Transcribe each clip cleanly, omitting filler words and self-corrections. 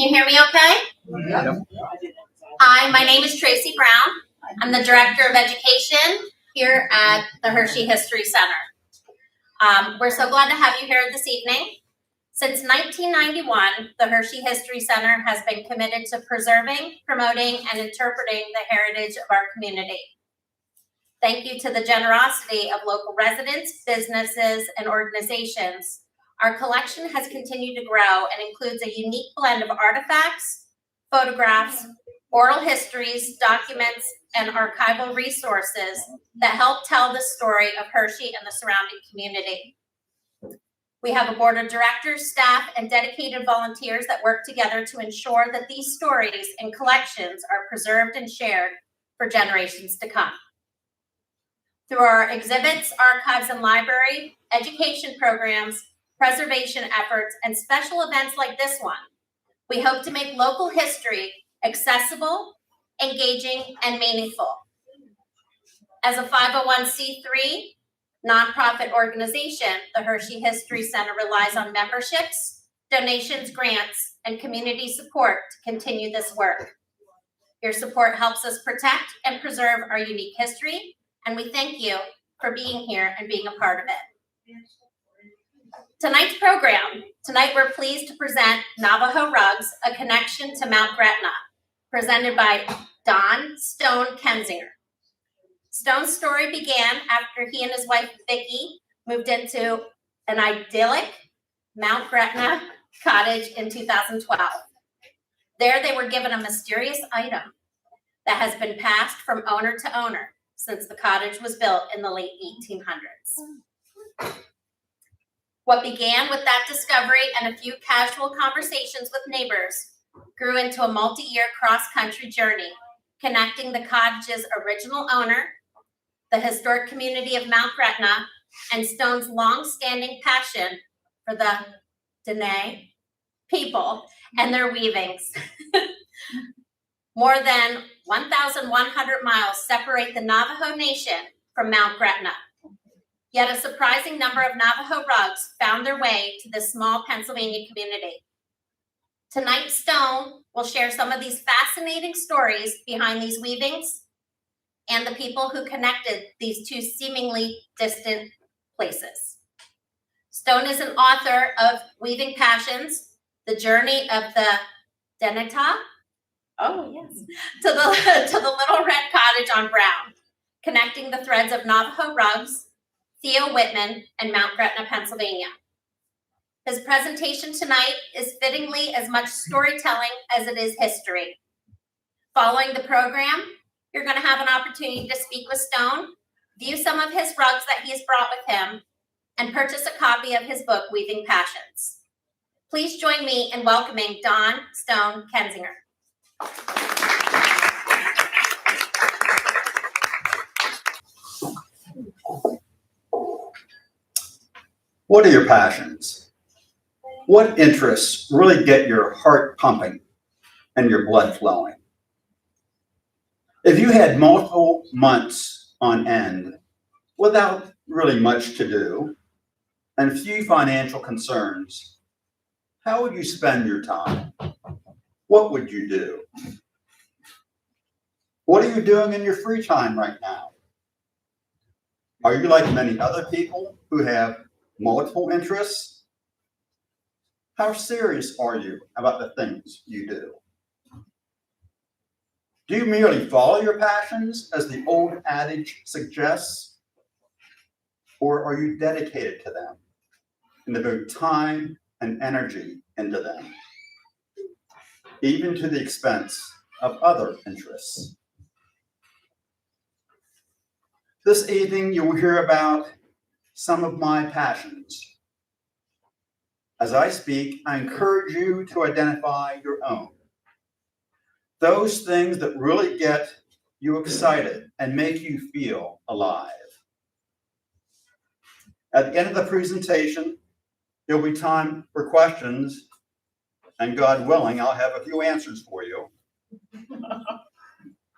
you hear me okay? Yep. Hi, my name is Tracy Brown. I'm the Director of Education here at the Hershey History Center. We're so glad to have you here this evening. Since 1991, the Hershey History Center has been committed to preserving, promoting, and interpreting the heritage of our community. Thank you to the generosity of local residents, businesses, and organizations. Our collection has continued to grow and includes a unique blend of artifacts, photographs, oral histories, documents, and archival resources that help tell the story of Hershey and the surrounding community. We have a board of directors, staff, and dedicated volunteers that work together to ensure that these stories and collections are preserved and shared for generations to come. Through our exhibits, archives, and library, education programs, preservation efforts, and special events like this one, we hope to make local history accessible, engaging, and meaningful. As a 501c3 nonprofit organization, the Hershey History Center relies on memberships, donations, grants, and community support to continue this work. Your support helps us protect and preserve our unique history, and we thank you for being here and being a part of it. Tonight's program, we're pleased to present Navajo Rugs, A Connection to Mount Gretna, presented by Don Stone Kensinger. Stone's story began after he and his wife, Vicki, moved into an idyllic Mount Gretna cottage in 2012. There they were given a mysterious item that has been passed from owner to owner since the cottage was built in the late 1800s. What began with that discovery and a few casual conversations with neighbors grew into a multi-year cross-country journey, connecting the cottage's original owner, the historic community of Mount Gretna, and Stone's long-standing passion for the Diné people and their weavings. More than 1,100 miles separate the Navajo Nation from Mount Gretna. Yet a surprising number of Navajo rugs found their way to this small Pennsylvania community. Tonight, Stone will share some of these fascinating stories behind these weavings and the people who connected these two seemingly distant places. Stone is an author of Weaving Passions, The Journey of the Diné, to the Little Red Cottage on Brown, connecting the threads of Navajo rugs, Theodore Wittman, and Mount Gretna, Pennsylvania. His presentation tonight is fittingly as much storytelling as it is history. Following the program, you're going to have an opportunity to speak with Stone, view some of his rugs that he's brought with him, and purchase a copy of his book, Weaving Passions. Please join me in welcoming Don Stone Kensinger. What are your passions? What interests really get your heart pumping and your blood flowing? If you had multiple months on end without really much to do and few financial concerns, how would you spend your time? What would you do? What are you doing in your free time right now? Are you like many other people who have multiple interests? How serious are you about the things you do? Do you merely follow your passions, as the old adage suggests? Or are you dedicated to them and devote time and energy into them, even to the expense of other interests? This evening, you will hear about some of my passions. As I speak, I encourage you to identify your own. Those things that really get you excited and make you feel alive. At the end of the presentation, there'll be time for questions, and God willing, I'll have a few answers for you.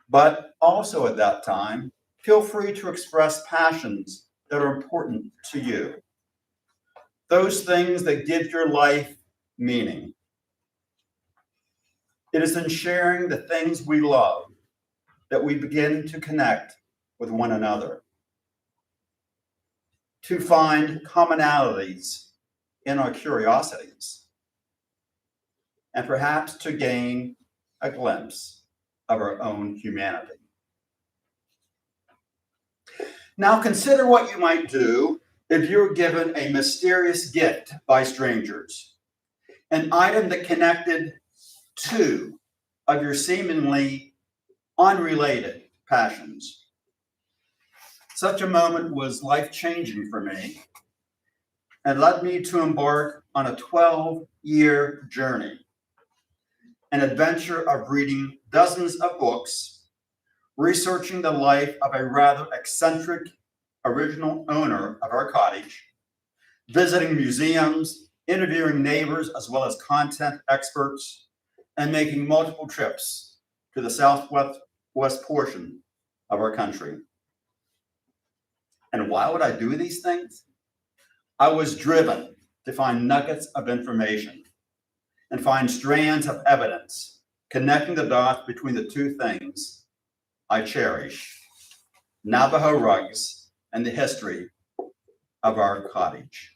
But also at that time, feel free to express passions that are important to you. Those things that give your life meaning. It is in sharing the things we love that we begin to connect with one another, to find commonalities in our curiosities, and perhaps to gain a glimpse of our own humanity. Now consider what you might do if you're given a mysterious gift by strangers, an item that connected two of your seemingly unrelated passions. Such a moment was life-changing for me and led me to embark on a 12-year journey, an adventure of reading dozens of books, researching the life of a rather eccentric original owner of our cottage, visiting museums, interviewing neighbors as well as content experts, and making multiple trips to the southwest portion of our country. And why would I do these things? I was driven to find nuggets of information and find strands of evidence connecting the dots between the two things I cherish: Navajo rugs and the history of our cottage.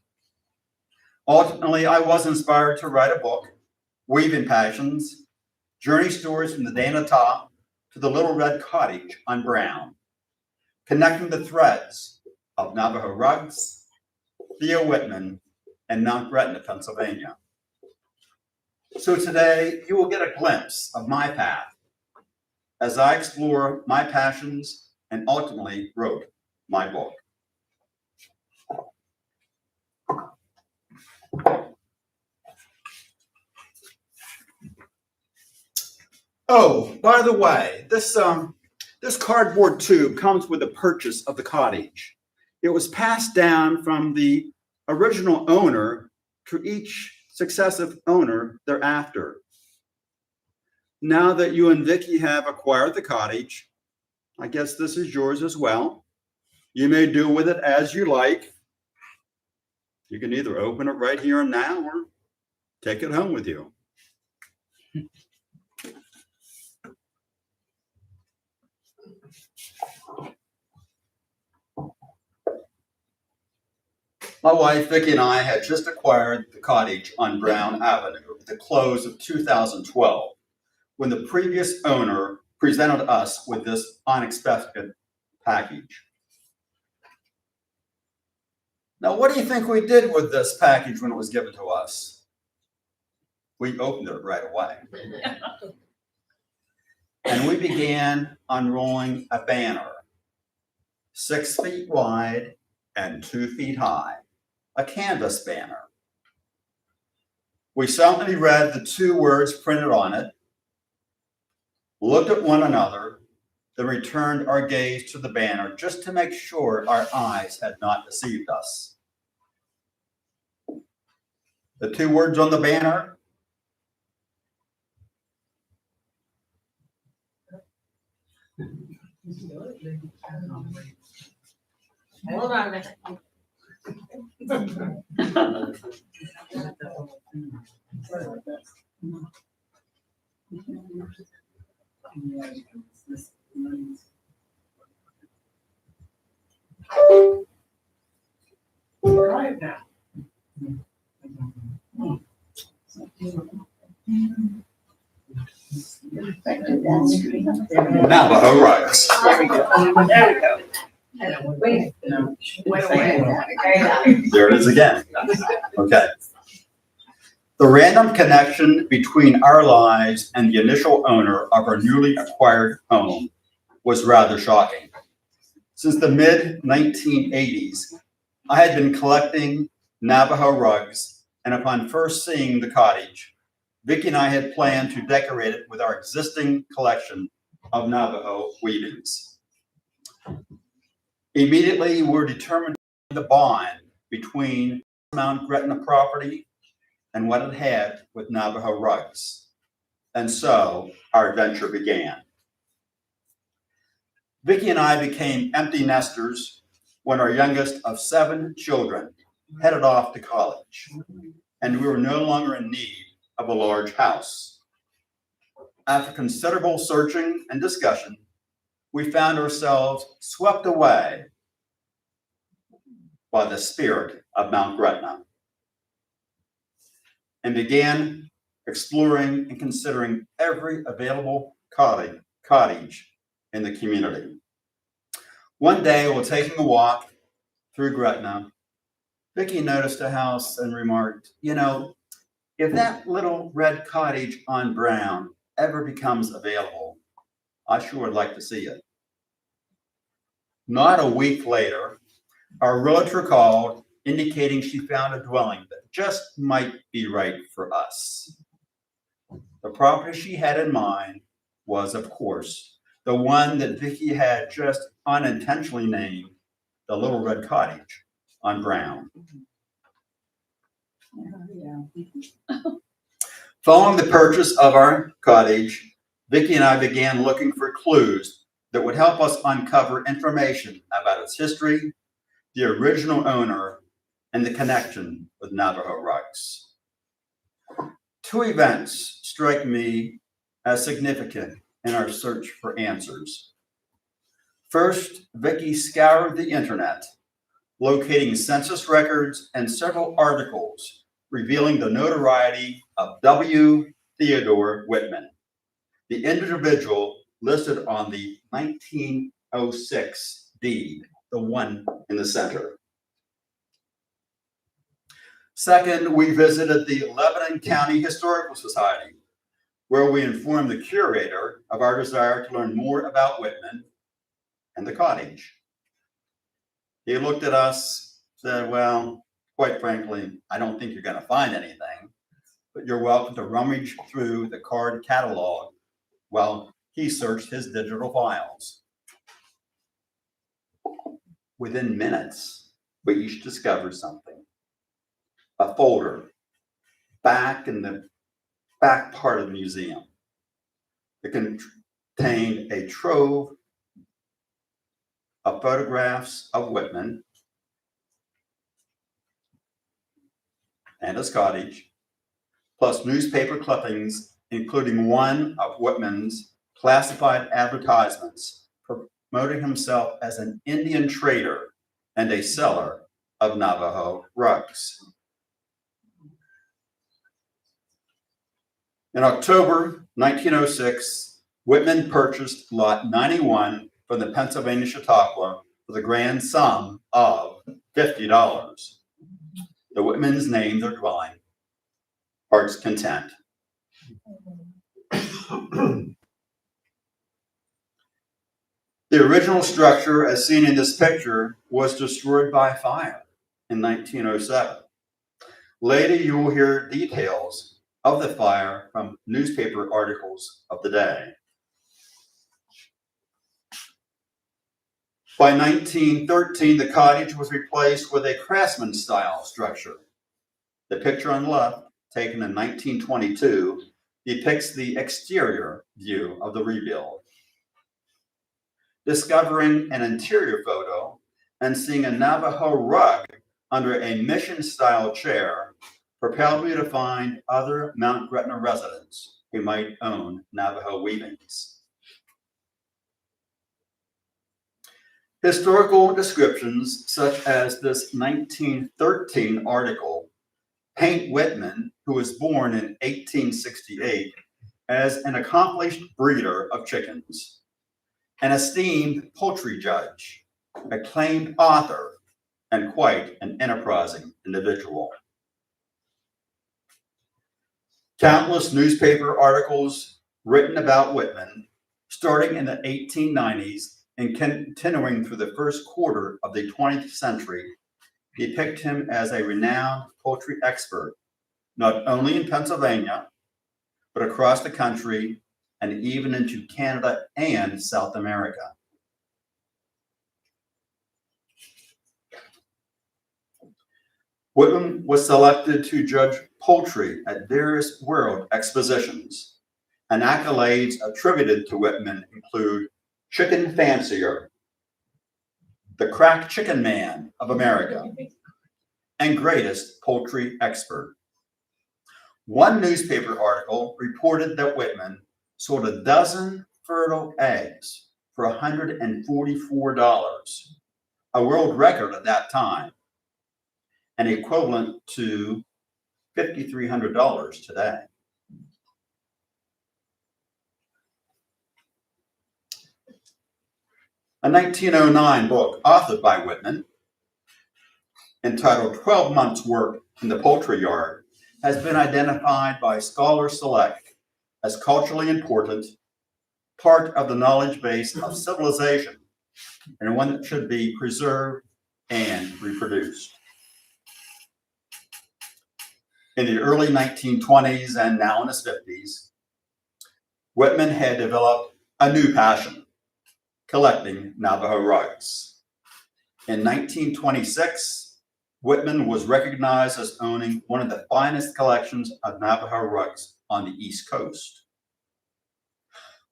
Ultimately, I was inspired to write a book, Weaving Passions, Journey Stories from the Diné to the Little Red Cottage on Brown, connecting the threads of Navajo rugs, Theodore Wittman, and Mount Gretna, Pennsylvania. So today, you will get a glimpse of my path as I explore my passions and ultimately wrote my book. Oh, by the way, this cardboard tube comes with the purchase of the cottage. It was passed down from the original owner to each successive owner thereafter. Now that you and Vicki have acquired the cottage, I guess this is yours as well. You may do with it as you like. You can either open it right here and now or take it home with you. My wife, Vicki, and I had just acquired the cottage on Brown Avenue at the close of 2012, when the previous owner presented us with this unexpected package. Now, what do you think we did with this package when it was given to us? We opened it right away. And we began unrolling a banner, 6 feet wide and 2 feet high, a canvas banner. We silently read the 2 words printed on it, looked at one another, then returned our gaze to the banner just to make sure our eyes had not deceived us. The 2 words on the banner: Hold on a minute. Right now. Navajo rugs. There we go. There we go. Wait. Wait away. There it is again. Okay. The random connection between our lives and the initial owner of our newly acquired home was rather shocking. Since the mid-1980s, I had been collecting Navajo rugs, and upon first seeing the cottage, Vicki and I had planned to decorate it with our existing collection of Navajo weavings. Immediately, we were determined the bond between Mount Gretna property and what it had with Navajo rugs. And so our adventure began. Vicki and I became empty nesters when our youngest of 7 children headed off to college, and we were no longer in need of a large house. After considerable searching and discussion, we found ourselves swept away by the spirit of Mount Gretna and began exploring and considering every available cottage in the community. One day, while taking a walk through Gretna, Vicki noticed a house and remarked, "You know, if that little red cottage on Brown ever becomes available, I sure would like to see it." Not a week later, our realtor called, indicating she found a dwelling that just might be right for us. The property she had in mind was, of course, the one that Vicki had just unintentionally named the Little Red Cottage on Brown. Following the purchase of our cottage, Vicki and I began looking for clues that would help us uncover information about its history, the original owner, and the connection with Navajo rugs. Two events strike me as significant in our search for answers. First, Vicki scoured the internet, locating census records and several articles revealing the notoriety of W. Theodore Wittman, the individual listed on the 1906 deed, the one in the center. Second, we visited the Lebanon County Historical Society, where we informed the curator of our desire to learn more about Wittman and the cottage. He looked at us, said, "Well, quite frankly, I don't think you're going to find anything, but you're welcome to rummage through the card catalog while he searched his digital files." Within minutes, we each discovered something. A folder back in the back part of the museum that contained a trove of photographs of Wittman and his cottage, plus newspaper clippings, including one of Whitman's classified advertisements promoting himself as an Indian trader and a seller of Navajo rugs. In October 1906, Wittman purchased Lot 91 from the Pennsylvania Chautauqua for the grand sum of $50. The Whitmans named their dwelling Heart's Content. The original structure, as seen in this picture, was destroyed by fire in 1907. Later, you will hear details of the fire from newspaper articles of the day. By 1913, the cottage was replaced with a craftsman-style structure. The picture on the left, taken in 1922, depicts the exterior view of the rebuild. Discovering an interior photo and seeing a Navajo rug under a mission-style chair propelled me to find other Mount Gretna residents who might own Navajo weavings. Historical descriptions, such as this 1913 article, paint Wittman, who was born in 1868, as an accomplished breeder of chickens, an esteemed poultry judge, acclaimed author, and quite an enterprising individual. Countless newspaper articles written about Wittman, starting in the 1890s and continuing through the first quarter of the 20th century, depict him as a renowned poultry expert, not only in Pennsylvania, but across the country and even into Canada and South America. Wittman was selected to judge poultry at various world expositions, and accolades attributed to Wittman include Chicken Fancier, the Crack Chicken Man of America, and Greatest Poultry Expert. One newspaper article reported that Wittman sold a dozen fertile eggs for $144, a world record at that time, and equivalent to $5,300 today. A 1909 book authored by Wittman, entitled 12 Months' Work in the Poultry Yard, has been identified by Scholars Select as culturally important, part of the knowledge base of civilization, and one that should be preserved and reproduced. In the early 1920s and now in his 50s, Wittman had developed a new passion: collecting Navajo rugs. In 1926, Wittman was recognized as owning one of the finest collections of Navajo rugs on the East Coast.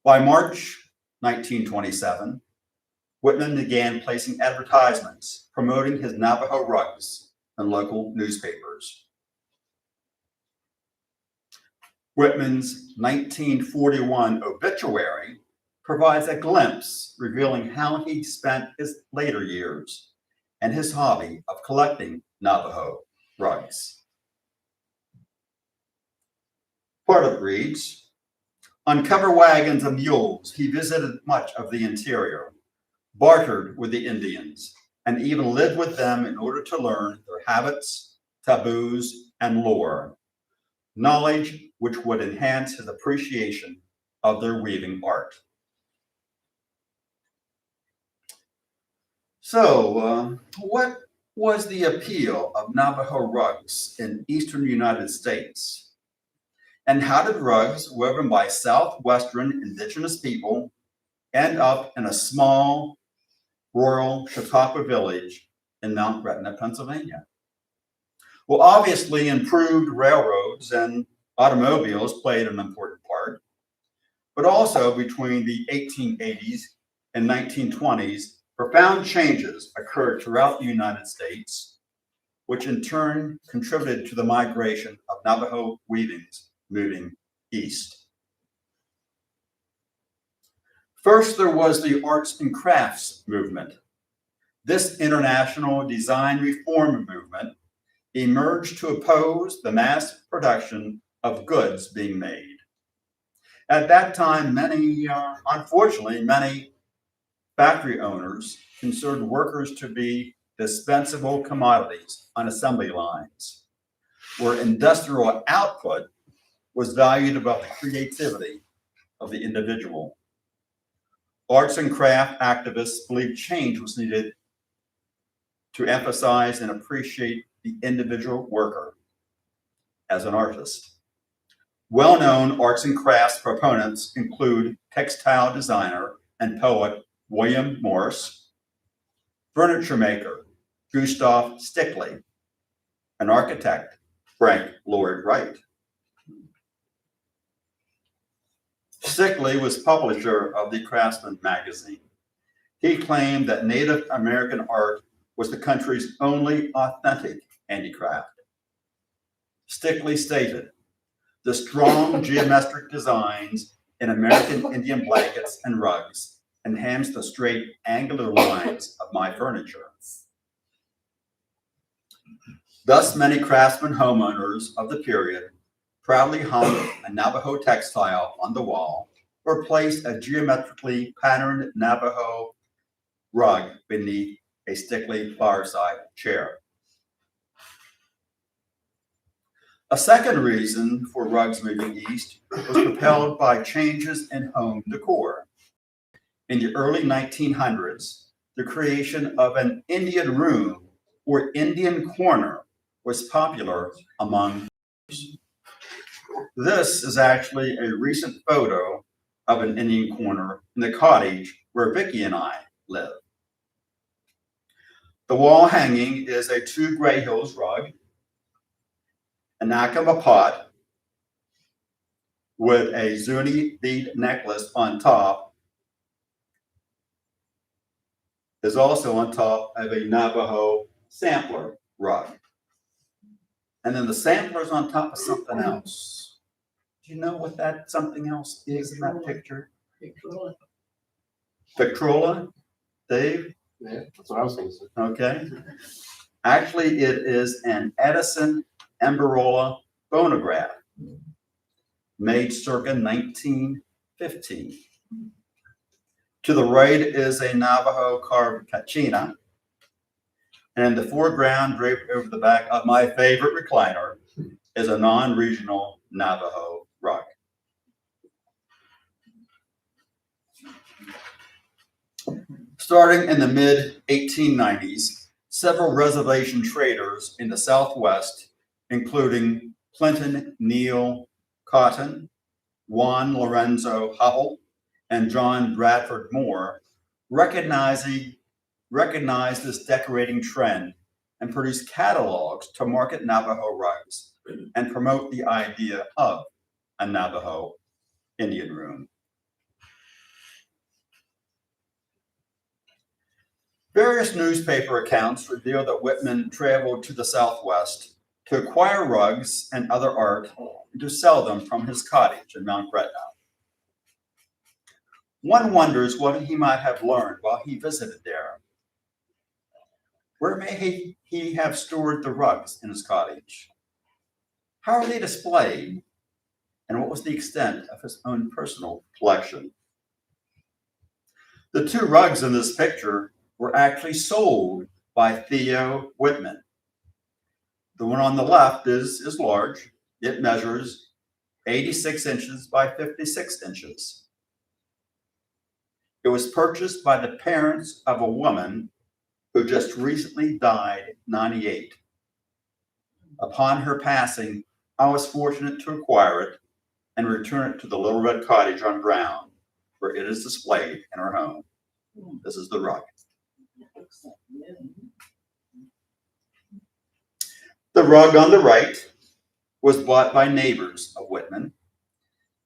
By March 1927, Wittman began placing advertisements promoting his Navajo rugs in local newspapers. Wittman's 1941 obituary provides a glimpse revealing how he spent his later years and his hobby of collecting Navajo rugs. Part of it reads, on cover wagons and mules, he visited much of the interior, bartered with the Indians, and even lived with them in order to learn their habits, taboos, and lore, knowledge which would enhance his appreciation of their weaving art. So, what was the appeal of Navajo rugs in eastern United States? And how did rugs woven by Southwestern indigenous people end up in a small rural Chautauqua village in Mount Gretna, Pennsylvania? Well, obviously, improved railroads and automobiles played an important part, but also between the 1880s and 1920s, profound changes occurred throughout the United States, which in turn contributed to the migration of Navajo weavings moving east. First, there was the arts and crafts movement. This international design reform movement emerged to oppose the mass production of goods being made. At that time, unfortunately, many factory owners considered workers to be dispensable commodities on assembly lines, where industrial output was valued above the creativity of the individual. Arts and craft activists believed change was needed to emphasize and appreciate the individual worker as an artist. Well-known arts and crafts proponents include textile designer and poet William Morris, furniture maker Gustav Stickley, and architect Frank Lloyd Wright. Stickley was publisher of the Craftsman magazine. He claimed that Native American art was the country's only authentic handicraft. Stickley stated, the strong geometric designs in American Indian blankets and rugs enhance the straight angular lines of my furniture. Thus, many craftsmen homeowners of the period proudly hung a Navajo textile on the wall or placed a geometrically patterned Navajo rug beneath a Stickley fireside chair. A second reason for rugs moving east was propelled by changes in home decor. In the early 1900s, the creation of an Indian room or Indian corner was popular among visitors. This is actually a recent photo of an Indian corner in the cottage where Vicki and I live. The wall hanging is a 2 Gray Hills rug, an Nakama pot with a Zuni bead necklace on top is also on top of a Navajo sampler rug. And then the sampler is on top of something else. Do you know what that something else is in that picture? Victrola? Dave? Yeah, that's what I was thinking. Okay. Actually, it is an Edison Emberola phonograph made circa 1915. To the right is a Navajo carved kachina. And in the foreground, draped over the back of my favorite recliner, is a non-regional Navajo rug. Starting in the mid-1890s, several reservation traders in the Southwest, including Clinton Neal Cotton, Juan Lorenzo Hubble, and John Bradford Moore, recognized this decorating trend and produced catalogs to market Navajo rugs and promote the idea of a Navajo Indian room. Various newspaper accounts reveal that Wittman traveled to the Southwest to acquire rugs and other art and to sell them from his cottage in Mount Gretna. One wonders what he might have learned while he visited there. Where may he have stored the rugs in his cottage? How are they displayed? And what was the extent of his own personal collection? The two rugs in this picture were actually sold by Theodore Wittman. The one on the left is large. It measures 86 inches by 56 inches. It was purchased by the parents of a woman who just recently died, 98. Upon her passing, I was fortunate to acquire it and return it to the Little Red Cottage on Brown, where it is displayed in her home. This is the rug. The rug on the right was bought by neighbors of Wittman.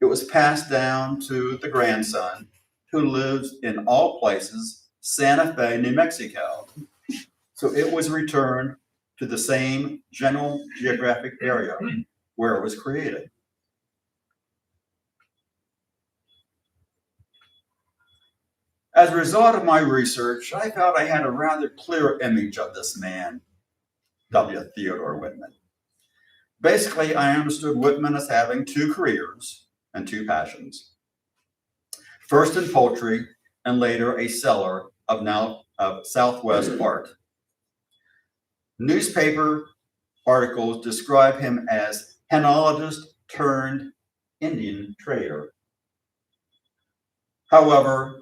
It was passed down to the grandson, who lives in all places, Santa Fe, New Mexico. So it was returned to the same general geographic area where it was created. As a result of my research, I felt I had a rather clear image of this man, W. Theodore Wittman. Basically, I understood Wittman as having two careers and two passions. First in poultry, and later a seller of Southwest art. Newspaper articles describe him as henologist turned Indian trader. However,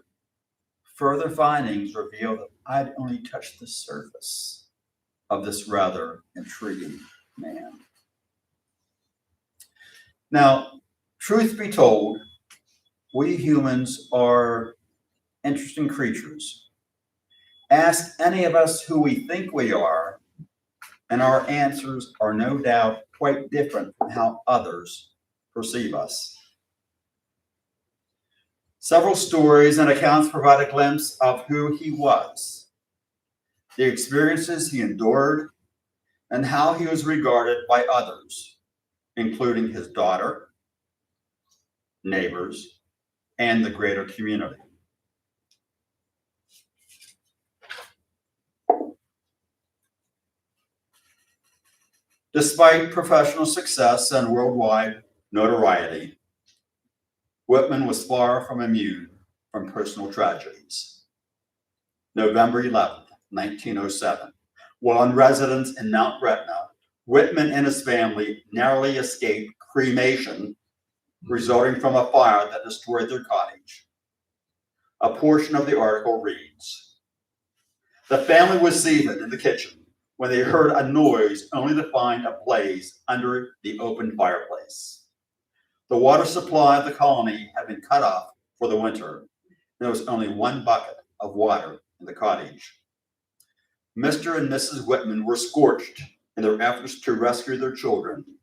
further findings reveal that I'd only touched the surface of this rather intriguing man. Now, truth be told, we humans are interesting creatures. Ask any of us who we think we are, and our answers are no doubt quite different from how others perceive us. Several stories and accounts provide a glimpse of who he was, the experiences he endured, and how he was regarded by others, including his daughter, neighbors, and the greater community. Despite professional success and worldwide notoriety, Wittman was far from immune from personal tragedies. November 11th, 1907, while in residence in Mount Gretna, Wittman and his family narrowly escaped cremation resulting from a fire that destroyed their cottage. A portion of the article reads, "The family was seated in the kitchen when they heard a noise only to find a blaze under the open fireplace. The water supply of the colony had been cut off for the winter, and there was only one bucket of water in the cottage. Mr. and Mrs. Wittman were scorched in their efforts to rescue their children,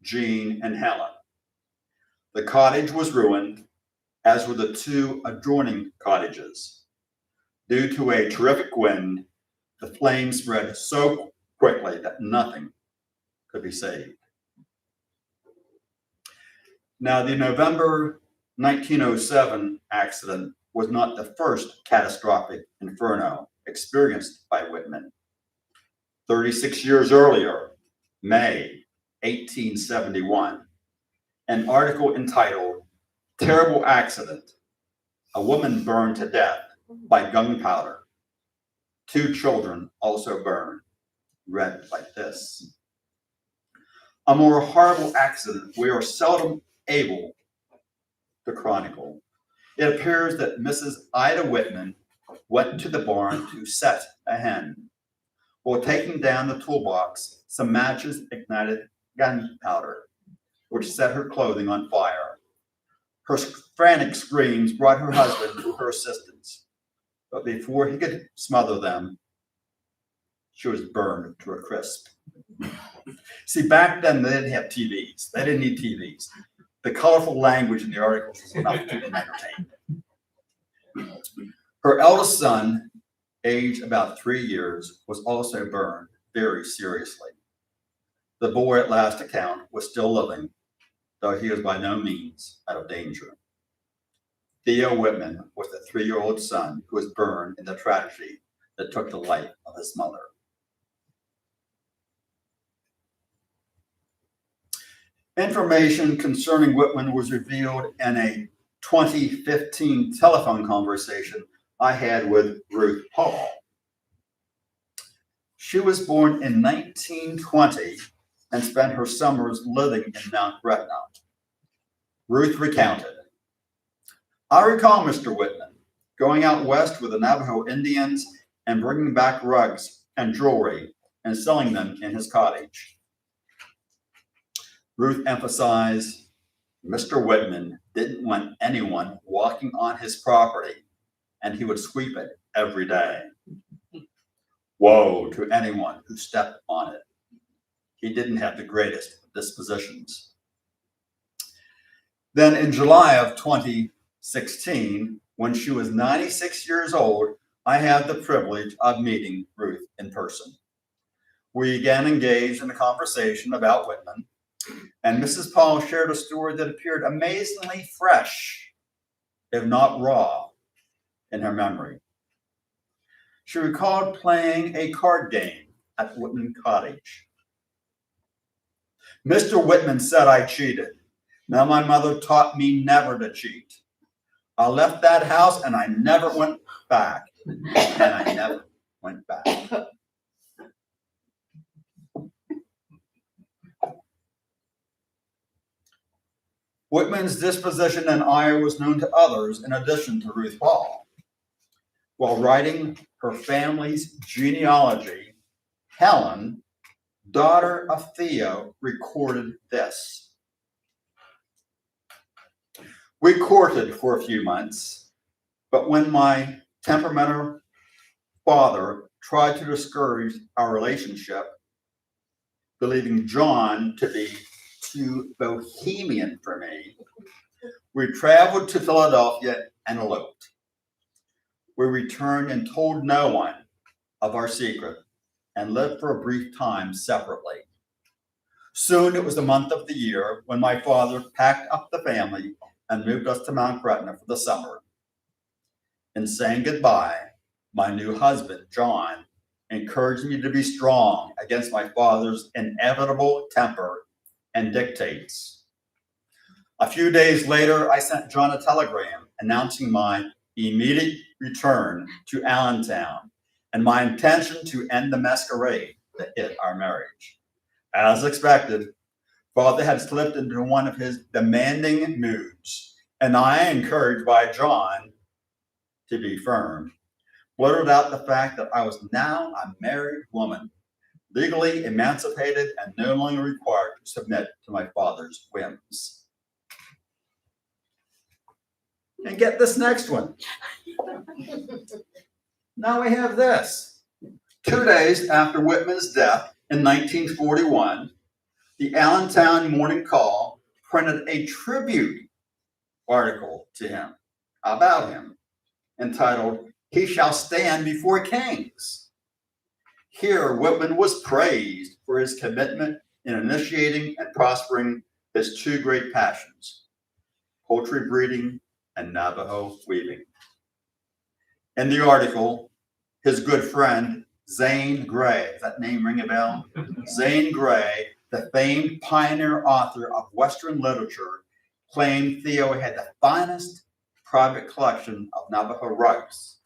Jean and Helen. The cottage was ruined, as were the two adjoining cottages. Due to a terrific wind, the flames spread so quickly that nothing could be saved." Now, the November 1907 accident was not the first catastrophic inferno experienced by Wittman. 36 years earlier, May 1871, an article entitled "Terrible Accident, a Woman Burned to Death by Gunpowder, 2 Children Also Burned," read like this: "A more horrible accident we are seldom able to chronicle. It appears that Mrs. Ida Wittman went to the barn to set a hen. While taking down the toolbox, some matches ignited gunpowder, which set her clothing on fire. Her frantic screams brought her husband to her assistance, but before he could smother them, she was burned to a crisp." See, back then they didn't have TVs. They didn't need TVs. The colorful language in the articles was enough to keep them entertained. Her eldest son, aged about 3 years, was also burned very seriously. The boy, at last account, was still living, though he was by no means out of danger. Theo Wittman was the 3-year-old son who was burned in the tragedy that took the life of his mother. Information concerning Wittman was revealed in a 2015 telephone conversation I had with Ruth Paul. She was born in 1920 and spent her summers living in Mount Gretna. Ruth recounted, "I recall Mr. Wittman going out west with the Navajo Indians and bringing back rugs and jewelry and selling them in his cottage." Ruth emphasized, Mr. Wittman didn't want anyone walking on his property, and he would sweep it every day. Woe to anyone who stepped on it. He didn't have the greatest of dispositions. Then in July of 2016, when she was 96 years old, I had the privilege of meeting Ruth in person. We again engaged in a conversation about Wittman, and Mrs. Paul shared a story that appeared amazingly fresh, if not raw, in her memory. She recalled playing a card game at Wittman Cottage. "Mr. Wittman said I cheated. Now my mother taught me never to cheat. I left that house and I never went back. And I never went back." Wittman's disposition in Iowa was known to others in addition to Ruth Paul. While writing her family's genealogy, Helen, daughter of Theo, recorded this: "We courted for a few months, but when my temperamental father tried to discourage our relationship, believing John to be too bohemian for me, we traveled to Philadelphia and eloped. We returned and told no one of our secret and lived for a brief time separately. Soon it was the month of the year when my father packed up the family and moved us to Mount Gretna for the summer. In saying goodbye, my new husband, John, encouraged me to be strong against my father's inevitable temper and dictates. A few days later, I sent John a telegram announcing my immediate return to Allentown and my intention to end the masquerade that hid our marriage. As expected, Father had slipped into one of his demanding moods, and I, encouraged by John to be firm, blurted out the fact that I was now a married woman, legally emancipated and no longer required to submit to my father's whims." And get this next one. Now we have this. 2 days after Wittman's death in 1941, the Allentown Morning Call printed a tribute article to him, about him, entitled, "He Shall Stand Before Kings." Here, Wittman was praised for his commitment in initiating and prospering his 2 great passions, poultry breeding, and Navajo weaving. In the article, his good friend, Zane Grey, does that name ring a bell? Zane Grey, the famed pioneer author of Western literature, claimed Theo had the finest private collection of Navajo rugs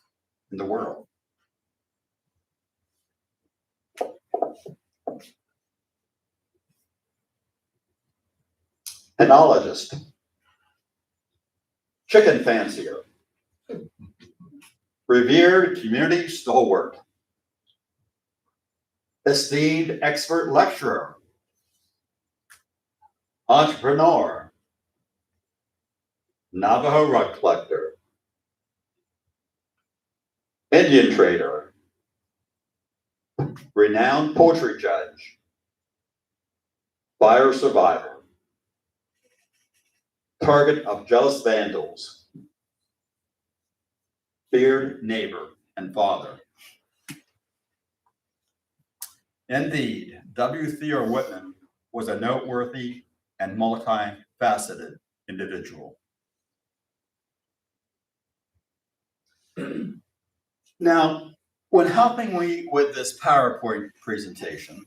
in the world. Enologist, chicken fancier, revered community stalwart, esteemed expert lecturer, entrepreneur, Navajo rug collector, Indian trader, renowned poultry judge, fire survivor, target of jealous vandals, feared neighbor and father. Indeed, W. Theodore Wittman was a noteworthy and multifaceted individual. Now, when helping me with this PowerPoint presentation,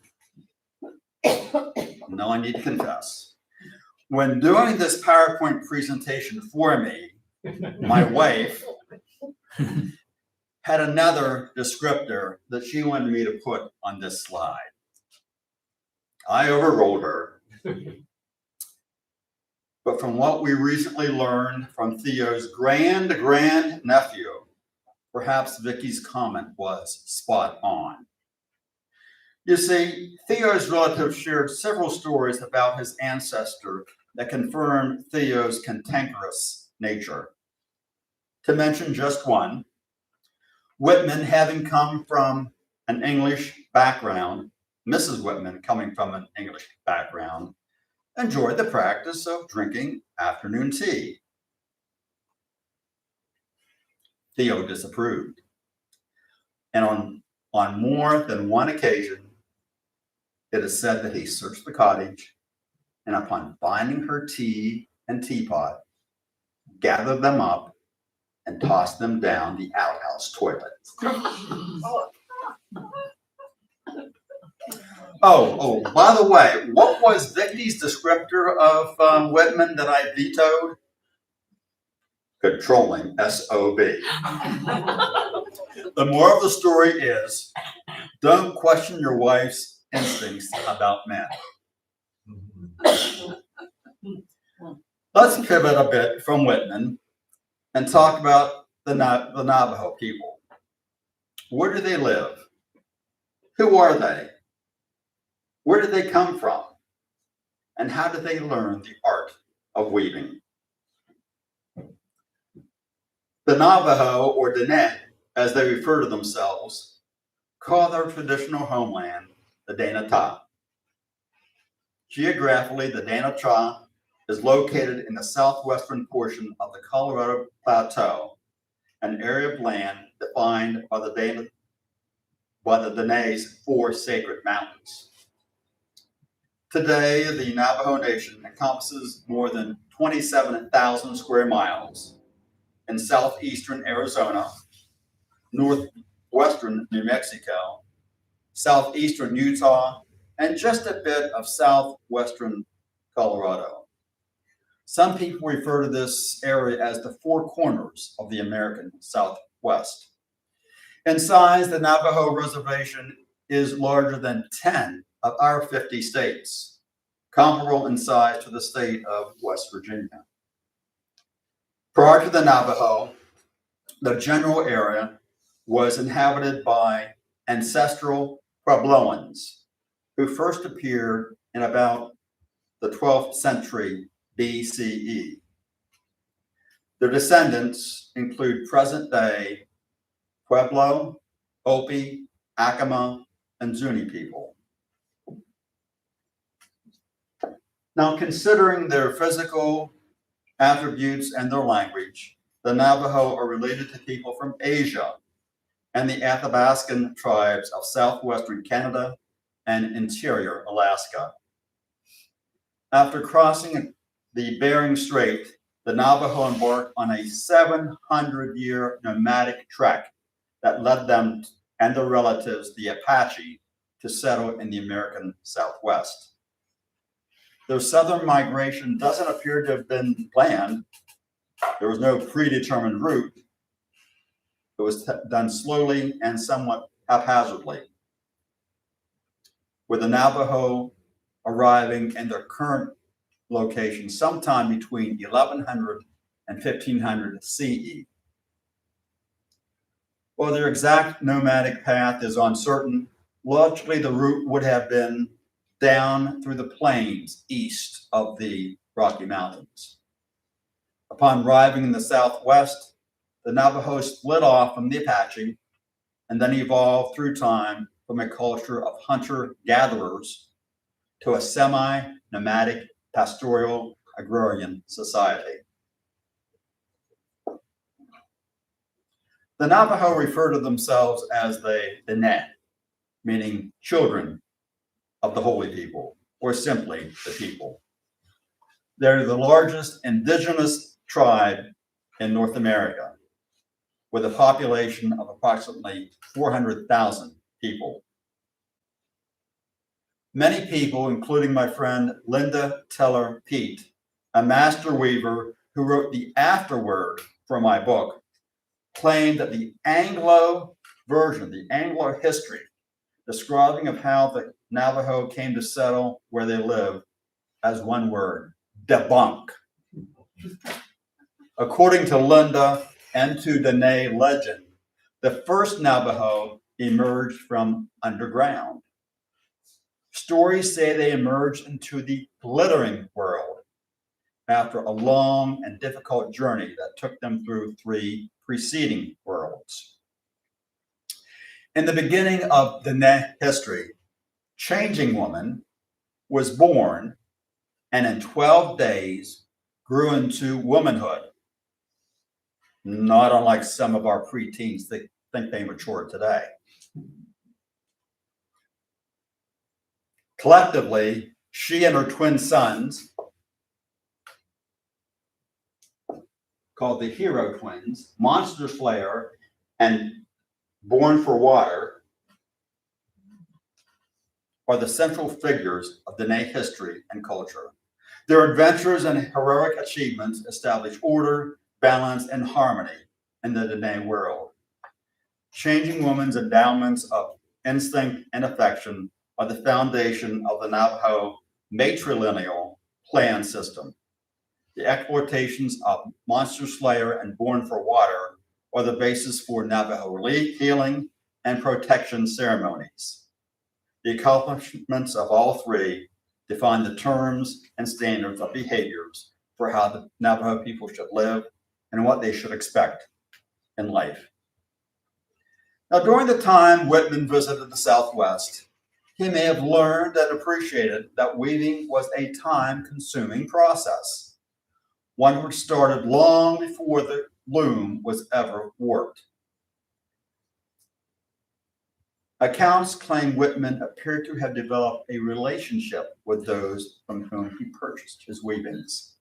no, I need to confess, when doing this PowerPoint presentation for me, my wife had another descriptor that she wanted me to put on this slide. I overruled her. But from what we recently learned from Theo's grand nephew, perhaps Vicki's comment was spot on. You see, Theo's relatives shared several stories about his ancestor that confirmed Theo's cantankerous nature. To mention just one, Wittman, having come from an English background, Mrs. Wittman, coming from an English background, enjoyed the practice of drinking afternoon tea. Theo disapproved. And on more than one occasion, it is said that he searched the cottage and upon finding her tea and teapot, gathered them up and tossed them down the outhouse toilet. Oh, by the way, what was Vicki's descriptor of Wittman that I vetoed? Controlling SOB. The moral of the story is, don't question your wife's instincts about men. Let's pivot a bit from Wittman and talk about the Navajo people. Where do they live? Who are they? Where did they come from? And how did they learn the art of weaving? The Navajo, or Diné, as they refer to themselves, call their traditional homeland the Diné. Geographically, the Diné is located in the southwestern portion of the Colorado Plateau, an area of land defined by the Diné's 4 sacred mountains. Today, the Navajo Nation encompasses more than 27,000 square miles in southeastern Arizona, northwestern New Mexico, southeastern Utah, and just a bit of southwestern Colorado. Some people refer to this area as the 4 corners of the American Southwest. In size, the Navajo Reservation is larger than 10 of our 50 states, comparable in size to the state of West Virginia. Prior to the Navajo, the general area was inhabited by ancestral Puebloans, who first appeared in about the 12th century BCE. Their descendants include present-day Pueblo, Hopi, Acoma, and Zuni people. Now, considering their physical attributes and their language, the Navajo are related to people from Asia and the Athabascan tribes of southwestern Canada and interior Alaska. After crossing the Bering Strait the Navajo embarked on a 700-year nomadic trek that led them and their relatives, the Apache, to settle in the American Southwest. Their southern migration doesn't appear to have been planned. There was no predetermined route. It was done slowly and somewhat haphazardly, with the Navajo arriving in their current location sometime between 1100 and 1500 CE. While their exact nomadic path is uncertain, logically the route would have been down through the plains east of the Rocky Mountains. Upon arriving in the Southwest, the Navajo split off from the Apache and then evolved through time from a culture of hunter-gatherers to a semi-nomadic pastoral agrarian society. The Navajo refer to themselves as the Diné, meaning children of the holy people, or simply the people. They're the largest indigenous tribe in North America, with a population of approximately 400,000 people. Many people, including my friend Linda Teller Pete, a master weaver who wrote the afterword for my book, claim that the Anglo version, the Anglo history, describing of how the Navajo came to settle where they live, as one word: debunk. According to Linda and to Diné legend, the first Navajo emerged from underground. Stories say they emerged into the glittering world after a long and difficult journey that took them through 3 preceding worlds. In the beginning of Diné history, Changing Woman was born and in 12 days grew into womanhood. Not unlike some of our preteens that think they mature today. Collectively, she and her twin sons, called the Hero Twins, Monster Slayer and Born for Water, are the central figures of Diné history and culture. Their adventures and heroic achievements establish order, balance, and harmony in the Diné world. Changing Woman's endowments of instinct and affection are the foundation of the Navajo matrilineal clan system. The exploitations of Monster Slayer and Born for Water are the basis for Navajo healing and protection ceremonies. The accomplishments of all 3 define the terms and standards of behaviors for how the Navajo people should live and what they should expect in life. Now, during the time Wittman visited the Southwest, he may have learned and appreciated that weaving was a time-consuming process, one which started long before the loom was ever warped. Accounts claim Wittman appeared to have developed a relationship with those from whom he purchased his weavings.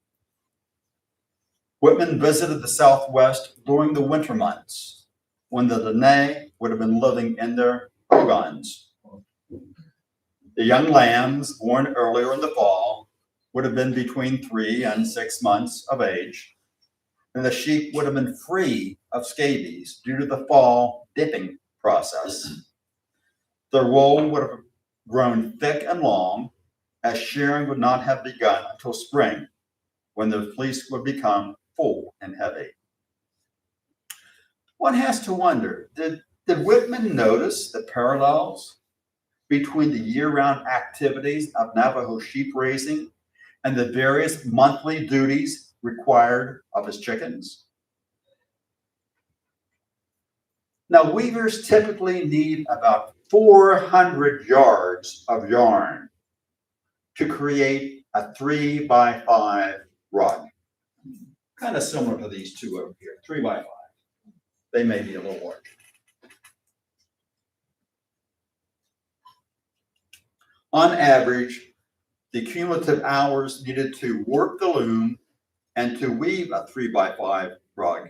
Wittman visited the Southwest during the winter months, when the Diné would have been living in their hogans. The young lambs born earlier in the fall would have been between 3 and 6 months of age, and the sheep would have been free of scabies due to the fall dipping process. Their wool would have grown thick and long, as shearing would not have begun until spring, when the fleece would become full and heavy. One has to wonder, did Wittman notice the parallels between the year-round activities of Navajo sheep raising and the various monthly duties required of his chickens? Now, weavers typically need about 400 yards of yarn to create a 3x5 rug. Kind of similar to these 2 over here, 3x5. They may be a little larger. On average, the cumulative hours needed to work the loom and to weave a 3x5 rug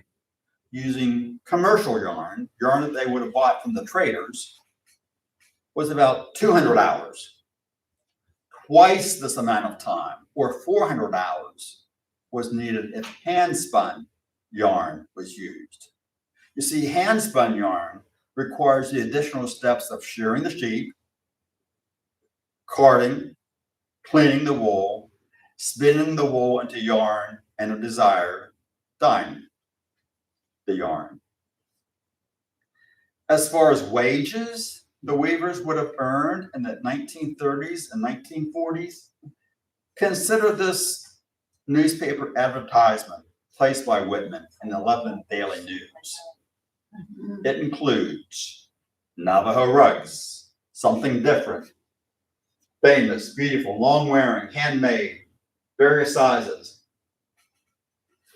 using commercial yarn that they would have bought from the traders, was about 200 hours. Twice this amount of time, or 400 hours, was needed if hand-spun yarn was used. You see, hand-spun yarn requires the additional steps of shearing the sheep, carding, cleaning the wool, spinning the wool into yarn, and if desired, dyeing the yarn. As far as wages the weavers would have earned in the 1930s and 1940s, consider this newspaper advertisement placed by Wittman in the Lebanon Daily News. It includes Navajo rugs, something different, famous, beautiful, long-wearing, handmade, various sizes,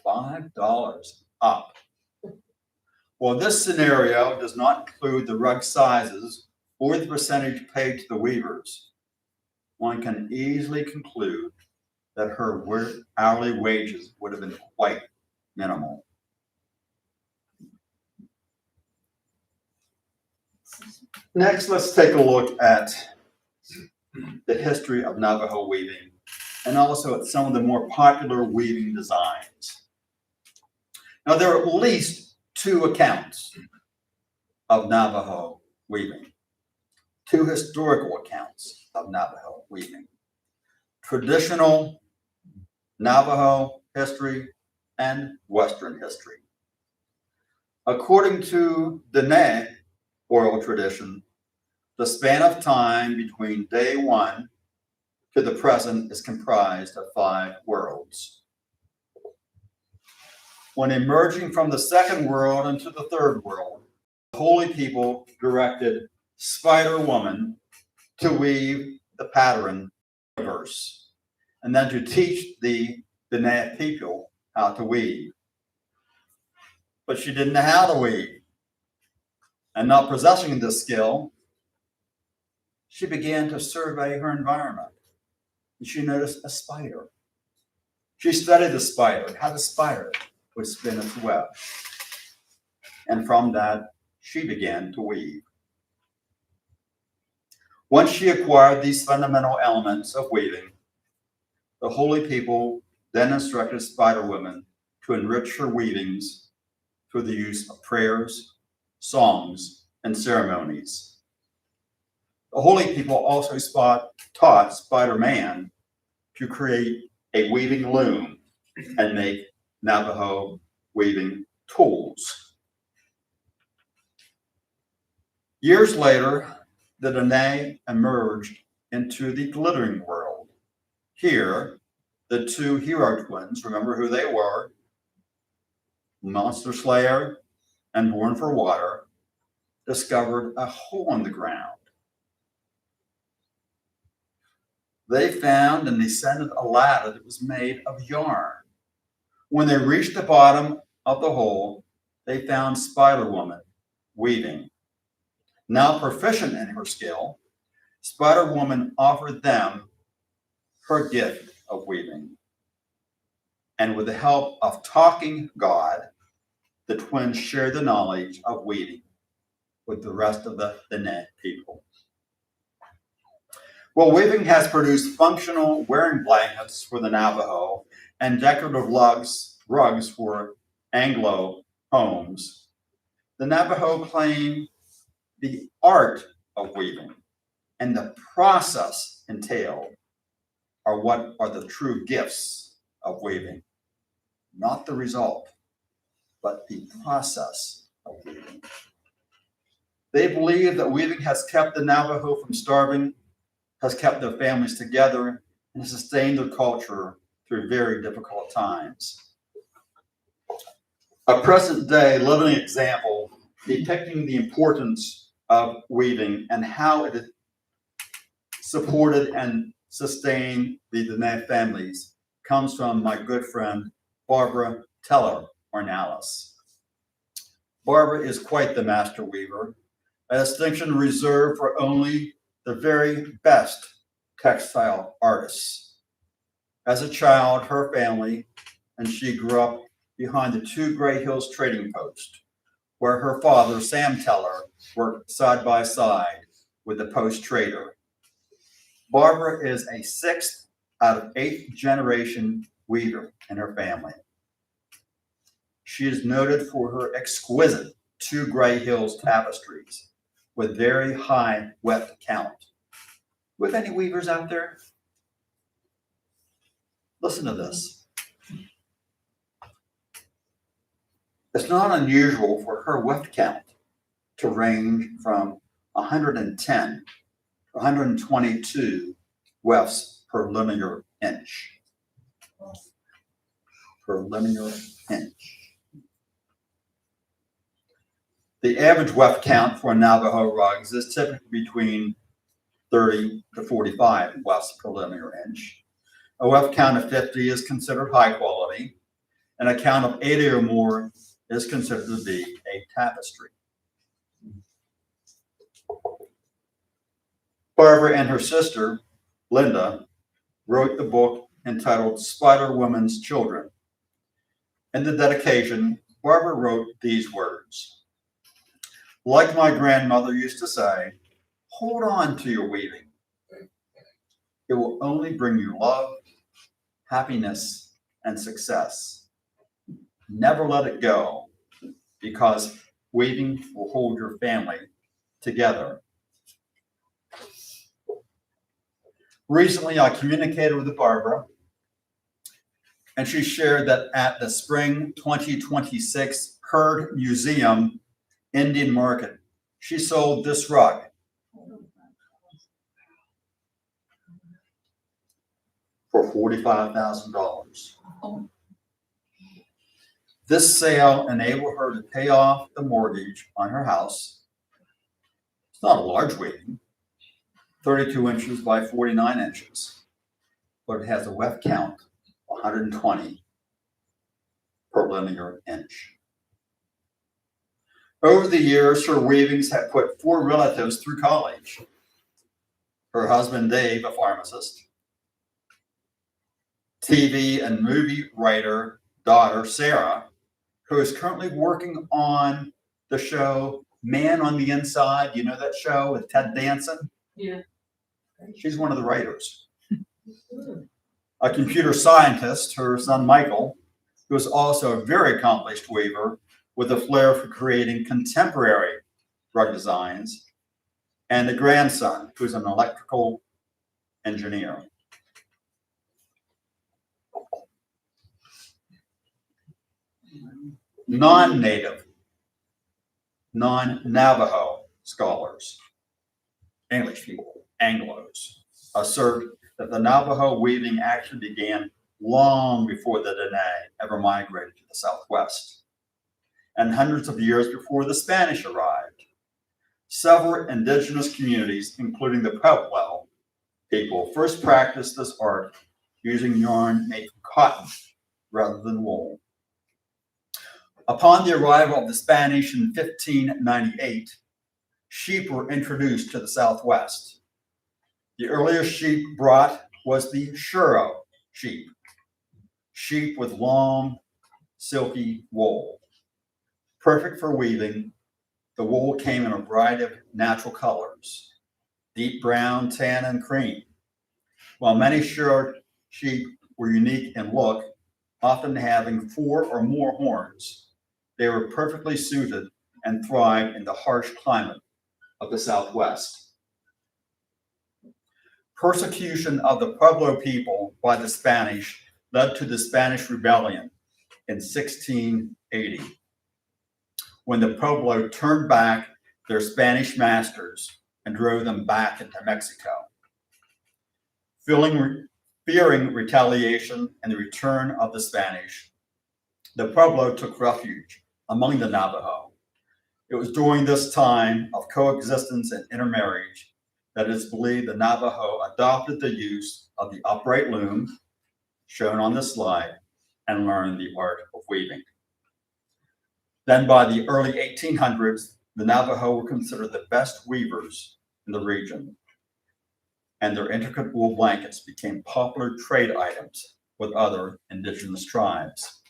$5 up. Well, this scenario does not include the rug sizes or the percentage paid to the weavers. One can easily conclude that her hourly wages would have been quite minimal. Next, let's take a look at the history of Navajo weaving and also at some of the more popular weaving designs. Now, there are at least two accounts of Navajo weaving, two historical accounts of Navajo weaving: traditional Navajo history and Western history. According to Diné oral tradition, the span of time between day one to the present is comprised of 5 worlds. When emerging from the second world into the third world, the holy people directed Spider Woman to weave the pattern verse, and then to teach the Diné people how to weave. But she didn't know how to weave, and not possessing this skill, she began to survey her environment, and she noticed a spider. She studied the spider, how the spider would spin its web, and from that, she began to weave. Once she acquired these fundamental elements of weaving, the holy people then instructed Spider Woman to enrich her weavings through the use of prayers, songs, and ceremonies. The holy people also taught Spider-Man to create a weaving loom and make Navajo weaving tools. Years later, the Diné emerged into the glittering world. Here, the 2 hero twins, remember who they were, Monster Slayer and Born for Water, discovered a hole in the ground. They found and descended a ladder that was made of yarn. When they reached the bottom of the hole, they found Spider Woman weaving. Now proficient in her skill, Spider Woman offered them her gift of weaving. And with the help of talking God, the twins shared the knowledge of weaving with the rest of the Diné people. Well, weaving has produced functional wearing blankets for the Navajo and decorative rugs for Anglo homes. The Navajo claim the art of weaving and the process entailed are what are the true gifts of weaving, not the result, but the process of weaving. They believe that weaving has kept the Navajo from starving, has kept their families together, and has sustained their culture through very difficult times. A present-day living example depicting the importance of weaving and how it supported and sustained the Diné families comes from my good friend Barbara Teller Ornalis. Barbara is quite the master weaver, a distinction reserved for only the very best textile artists. As a child, her family and she grew up behind the two Gray Hills trading post, where her father, Sam Teller, worked side by side with the post trader. Barbara is a 6th out of 8th generation weaver in her family. She is noted for her exquisite two Gray Hills tapestries with very high weft count. With any weavers out there? Listen to this. It's not unusual for her weft count to range from 110 to 122 wefts per linear inch. Per linear inch. The average weft count for Navajo rugs is typically between 30 to 45 wefts per linear inch. A weft count of 50 is considered high quality, and a count of 80 or more is considered to be a tapestry. Barbara and her sister, Linda, wrote the book entitled Spider Woman's Children. In the dedication, Barbara wrote these words: "Like my grandmother used to say, hold on to your weaving. It will only bring you love, happiness, and success. Never let it go, because weaving will hold your family together." Recently, I communicated with Barbara, and she shared that at the spring 2026 Herd Museum Indian Market, she sold this rug. For $45,000. This sale enabled her to pay off the mortgage on her house. It's not a large weaving, 32 inches by 49 inches, but it has a weft count of 120 per linear inch. Over the years, her weavings have put 4 relatives through college. Her husband, Dave, a pharmacist, TV and movie writer daughter, Sarah, who is currently working on the show Man on the Inside. You know that show with Ted Danson? Yeah. She's one of the writers. A computer scientist, her son Michael, who is also a very accomplished weaver with a flair for creating contemporary rug designs, and a grandson who's an electrical engineer. Non-native, non-Navajo scholars, English people, Anglos, assert that the Navajo weaving actually began long before the Diné ever migrated to the Southwest, and hundreds of years before the Spanish arrived. Several indigenous communities, including the Pueblo people, first practiced this art using yarn made from cotton rather than wool. Upon the arrival of the Spanish in 1598, sheep were introduced to the Southwest. The earliest sheep brought was the Shuro sheep, sheep with long, silky wool. Perfect for weaving, the wool came in a variety of natural colors: deep brown, tan, and cream. While many Shuro sheep were unique in look, often having 4 or more horns, they were perfectly suited and thrived in the harsh climate of the Southwest. Persecution of the Pueblo people by the Spanish led to the Spanish Rebellion in 1680, when the Pueblo turned back their Spanish masters and drove them back into Mexico. Fearing retaliation and the return of the Spanish, the Pueblo took refuge among the Navajo. It was during this time of coexistence and intermarriage that it is believed the Navajo adopted the use of the upright loom, shown on this slide, and learned the art of weaving. Then by the early 1800s, the Navajo were considered the best weavers in the region, and their intricate wool blankets became popular trade items with other indigenous tribes.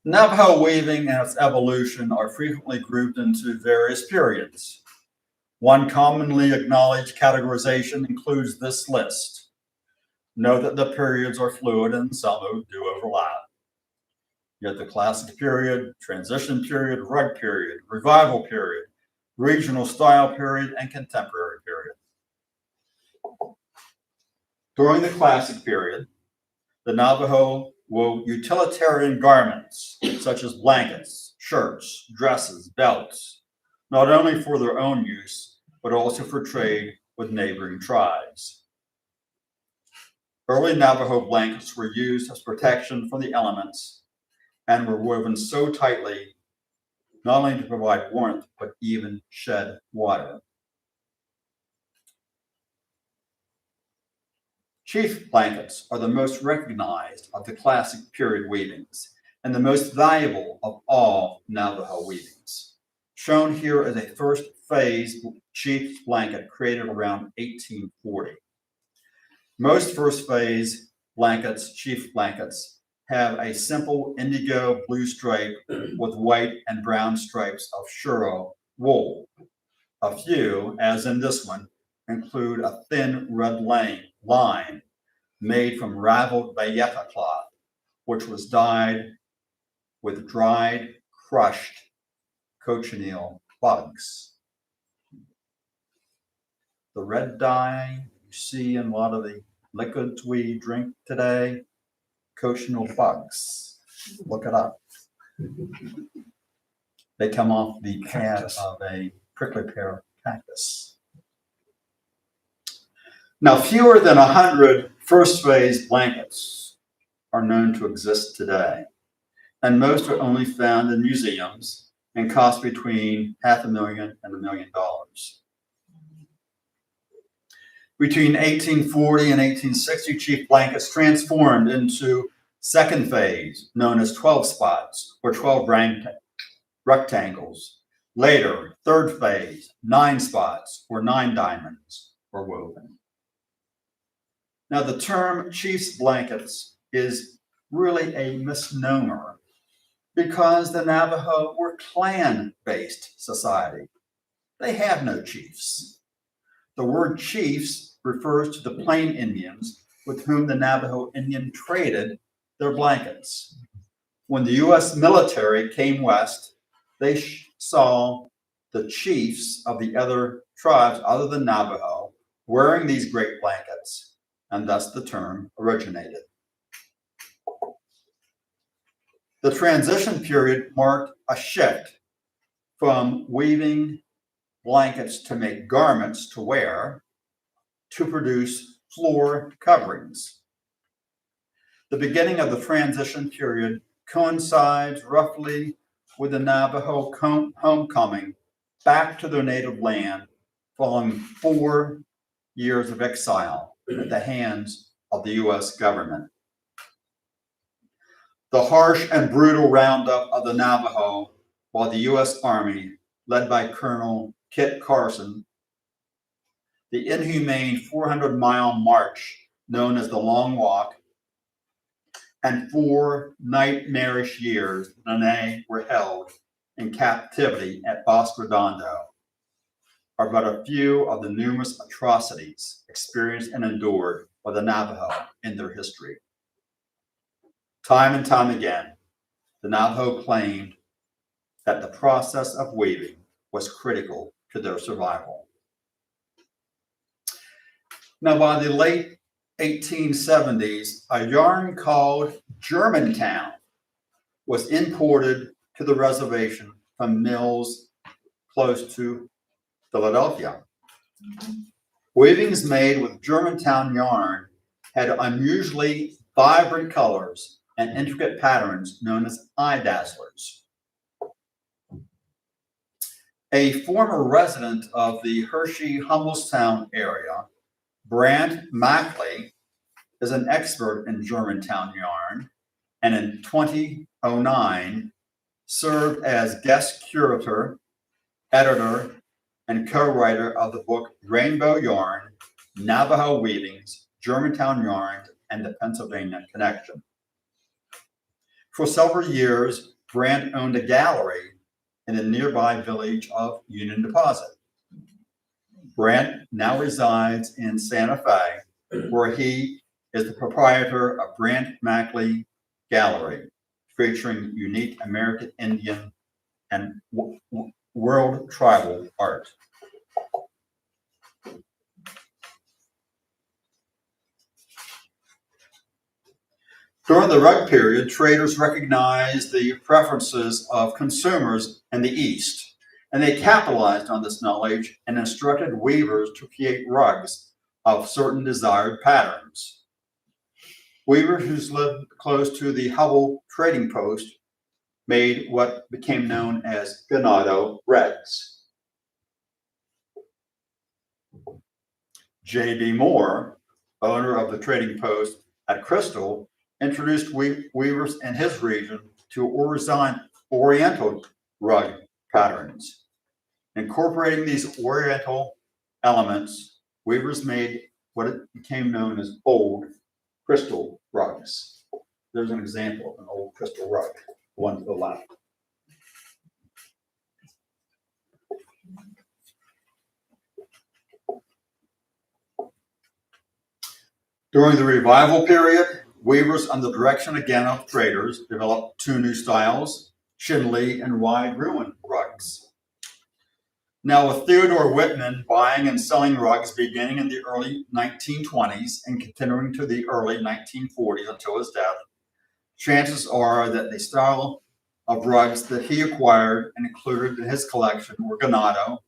Navajo weaving and its evolution are frequently grouped into various periods. One commonly acknowledged categorization includes this list. Note that the periods are fluid and some do overlap. You have the classic period, transition period, rug period, revival period, regional style period, and contemporary period. During the classic period, the Navajo wove utilitarian garments such as blankets, shirts, dresses, belts, not only for their own use, but also for trade with neighboring tribes. Early Navajo blankets were used as protection from the elements and were woven so tightly not only to provide warmth, but even shed water. Chief blankets are the most recognized of the classic period weavings and the most valuable of all Navajo weavings. Shown here is a first phase chief blanket created around 1840. Most first phase blankets, chief blankets, have a simple indigo blue stripe with white and brown stripes of shuro wool. A few, as in this one, include a thin red line made from raveled bayeta cloth, which was dyed with dried, crushed cochineal bugs. The red dye you see in a lot of the liquids we drink today, cochineal bugs. Look it up. They come off the pad of a prickly pear cactus. Now, fewer than 100 first phase blankets are known to exist today, and most are only found in museums and cost between $500,000 and $1 million. Between 1840 and 1860, chief blankets transformed into second phase, known as 12 spots or 12 rectangles. Later, third phase, 9 spots or 9 diamonds were woven. Now, the term chief's blankets is really a misnomer because the Navajo were clan-based society. They have no chiefs. The word chiefs refers to the Plain Indians with whom the Navajo Indian traded their blankets. When the U.S. military came west, they saw the chiefs of the other tribes other than Navajo wearing these great blankets, and thus the term originated. The transition period marked a shift from weaving blankets to make garments to wear to produce floor coverings. The beginning of the transition period coincides roughly with the Navajo homecoming back to their native land following 4 years of exile at the hands of the U.S. government. The harsh and brutal roundup of the Navajo while the U.S. Army, led by Colonel Kit Carson, the inhumane 400-mile march known as the Long Walk, and 4 nightmarish years the Diné were held in captivity at Bosque Redondo are but a few of the numerous atrocities experienced and endured by the Navajo in their history. Time and time again, the Navajo claimed that the process of weaving was critical to their survival. Now, by the late 1870s, a yarn called Germantown was imported to the reservation from mills close to Philadelphia. Weavings made with Germantown yarn had unusually vibrant colors and intricate patterns known as eye dazzlers. A former resident of the Hershey-Hummelstown area, Brant Mackley, is an expert in Germantown yarn, and in 2009 served as guest curator, editor, and co-writer of the book Rainbow Yarn, Navajo Weavings, Germantown Yarns, and the Pennsylvania Connection. For several years, Brandt owned a gallery in the nearby village of Union Deposit. Brandt now resides in Santa Fe, where he is the proprietor of Brandt Mackley Gallery, featuring unique American Indian and world tribal art. During the rug period, traders recognized the preferences of consumers in the East, and they capitalized on this knowledge and instructed weavers to create rugs of certain desired patterns. Weavers who lived close to the Hubble trading post made what became known as ganado rugs. J.B. Moore, owner of the trading post at Crystal, introduced weavers in his region to oriental rug patterns. Incorporating these oriental elements, weavers made what it became known as old crystal rugs. There's an example of an old crystal rug, one to the left. During the revival period, weavers, under the direction again of traders, developed two new styles, chinley and wide ruin rugs. Now, with Theodore Wittman buying and selling rugs beginning in the early 1920s and continuing to the early 1940s until his death, chances are that the style of rugs that he acquired and included in his collection were ganado,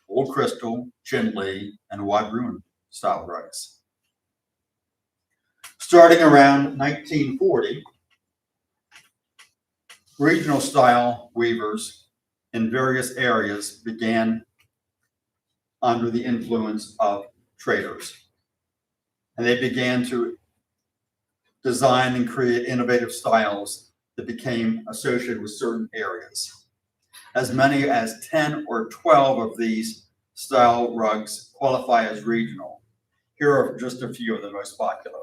old crystal, chinley, and wide ruin style rugs. Starting around 1940, regional style weavers in various areas began under the influence of traders. And they began to design and create innovative styles that became associated with certain areas. As many as 10 or 12 of these style rugs qualify as regional. Here are just a few of the most popular.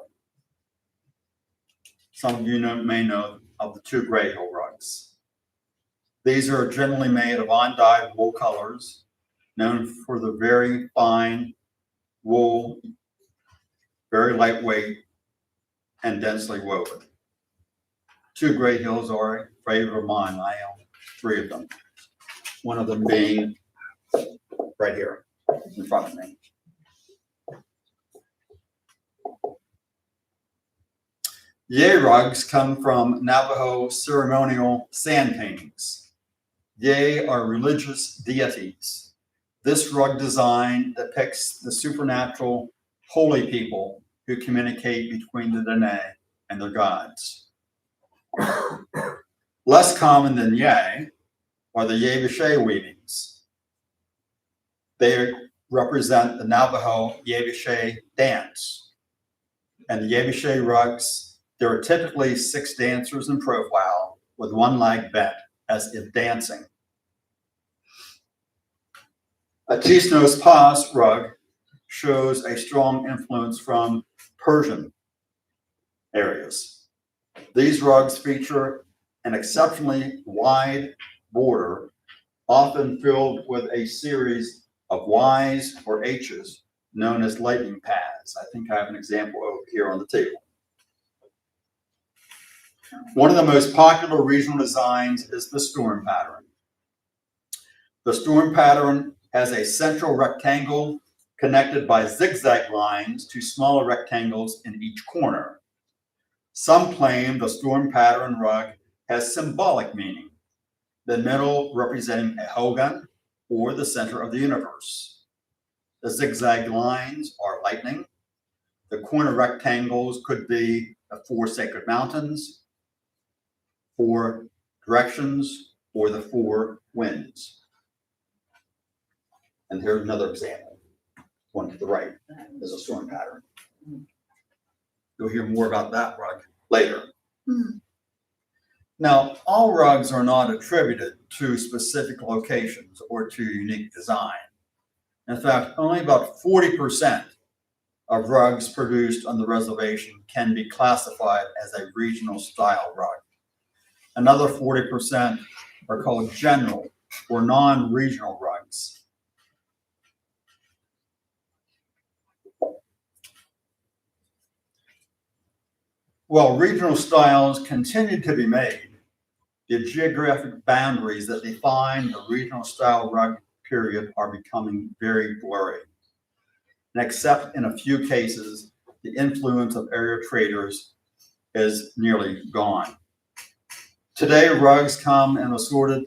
Some of you may know of the two Gray Hill rugs. These are generally made of undyed wool colors, known for the very fine wool, very lightweight, and densely woven. Two Gray Hills are a favorite of mine. I own 3 of them. One of them being right here in front of me. Yay rugs come from Navajo ceremonial sand paintings. Yay are religious deities. This rug design depicts the supernatural holy people who communicate between the Diné and their gods. Less common than yay are the Yevashe weavings. They represent the Navajo Yevashe dance. And the Yevashe rugs, there are typically 6 dancers in profile with one leg bent as if dancing. A Tisnos Pas rug shows a strong influence from Persian areas. These rugs feature an exceptionally wide border, often filled with a series of Ys or H's known as lightning paths. I think I have an example over here on the table. One of the most popular regional designs is the storm pattern. The storm pattern has a central rectangle connected by zigzag lines to smaller rectangles in each corner. Some claim the storm pattern rug has symbolic meaning, the middle representing a hogan or the center of the universe. The zigzag lines are lightning. The corner rectangles could be the 4 sacred mountains, 4 directions, or the 4 winds. And here's another example. One to the right is a storm pattern. You'll hear more about that rug later. Now, all rugs are not attributed to specific locations or to unique design. In fact, only about 40% of rugs produced on the reservation can be classified as a regional style rug. Another 40% are called general or non-regional rugs. While regional styles continue to be made, the geographic boundaries that define the regional style rug period are becoming very blurry. And except in a few cases, the influence of area traders is nearly gone. Today, rugs come in assorted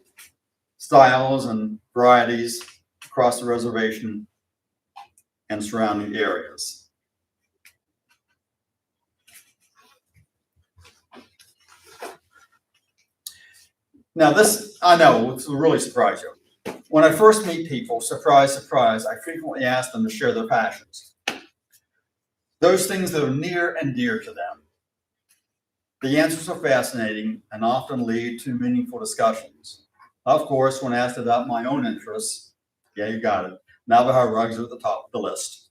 styles and varieties across the reservation and surrounding areas. Now this, I know, will really surprise you. When I first meet people, surprise, surprise, I frequently ask them to share their passions. Those things that are near and dear to them. The answers are fascinating and often lead to meaningful discussions. Of course, when asked about my own interests, yeah, you got it, Navajo rugs are at the top of the list.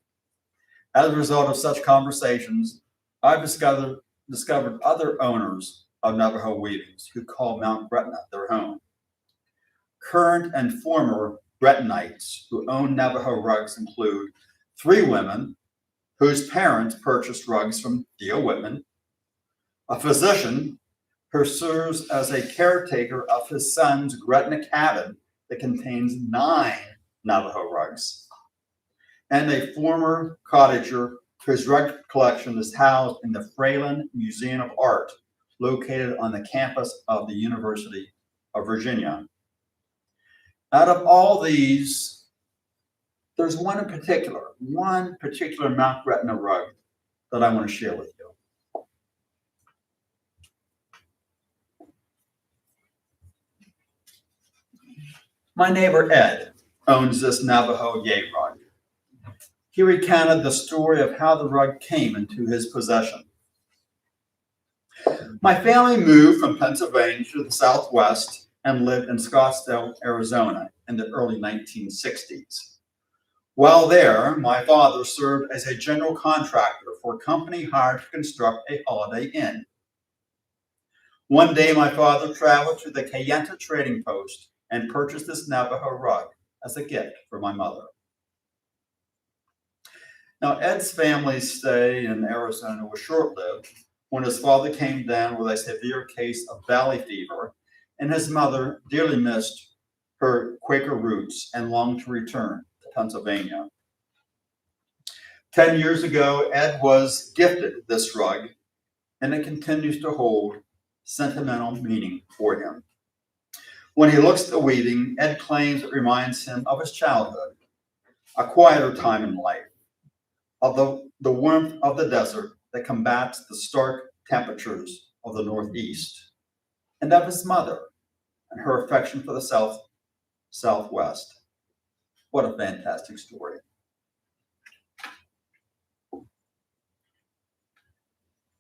As a result of such conversations, I've discovered other owners of Navajo weavings who call Mount Gretna their home. Current and former Gretnites who own Navajo rugs include 3 women whose parents purchased rugs from Theodore Wittman, a physician who serves as a caretaker of his son's Gretna cabin that contains 9 Navajo rugs, and a former cottager whose rug collection is housed in the Fralin Museum of Art, located on the campus of the University of Virginia. Out of all these, there's one particular Mount Gretna rug that I want to share with you. My neighbor Ed owns this Navajo yay rug. He recounted the story of how the rug came into his possession. My family moved from Pennsylvania to the Southwest and lived in Scottsdale, Arizona in the early 1960s. While there, my father served as a general contractor for a company hired to construct a Holiday Inn. One day, my father traveled to the Kayenta trading post and purchased this Navajo rug as a gift for my mother. Now, Ed's family's stay in Arizona was short-lived when his father came down with a severe case of valley fever, and his mother dearly missed her Quaker roots and longed to return to Pennsylvania. 10 years ago, Ed was gifted this rug, and it continues to hold sentimental meaning for him. When he looks at the weaving, Ed claims it reminds him of his childhood, a quieter time in life, of the warmth of the desert that combats the stark temperatures of the Northeast, and of his mother and her affection for the Southwest. What a fantastic story.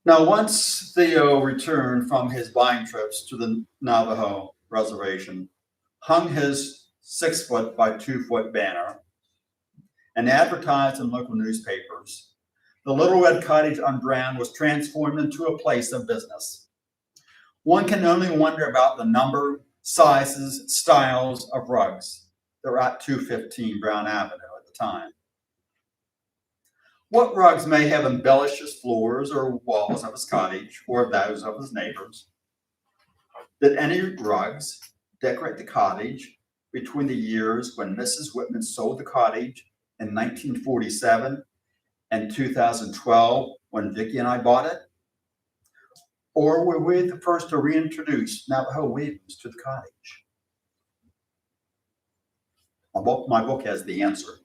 Now, once Theo returned from his buying trips to the Navajo Reservation, hung his 6-foot by 2-foot banner, and advertised in local newspapers, the Little Red Cottage on Brown was transformed into a place of business. One can only wonder about the number, sizes, styles of rugs that were at 215 Brown Avenue at the time. What rugs may have embellished his floors or walls of his cottage or those of his neighbors? Did any rugs decorate the cottage between the years when Mrs. Wittman sold the cottage in 1947 and 2012 when Vicki and I bought it? Or were we the first to reintroduce Navajo weavings to the cottage? My book has the answer.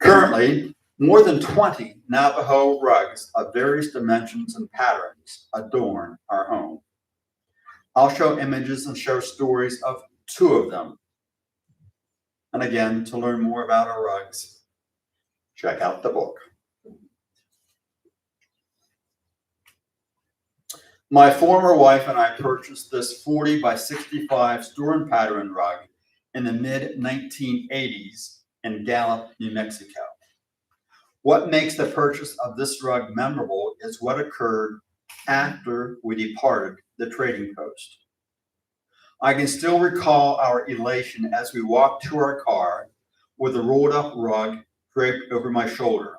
Currently, more than 20 Navajo rugs of various dimensions and patterns adorn our home. I'll show images and share stories of 2 of them. And again, to learn more about our rugs, check out the book. My former wife and I purchased this 40 by 65 store pattern rug in the mid-1980s in Gallup, New Mexico. What makes the purchase of this rug memorable is what occurred after we departed the trading post. I can still recall our elation as we walked to our car with a rolled up rug draped over my shoulder.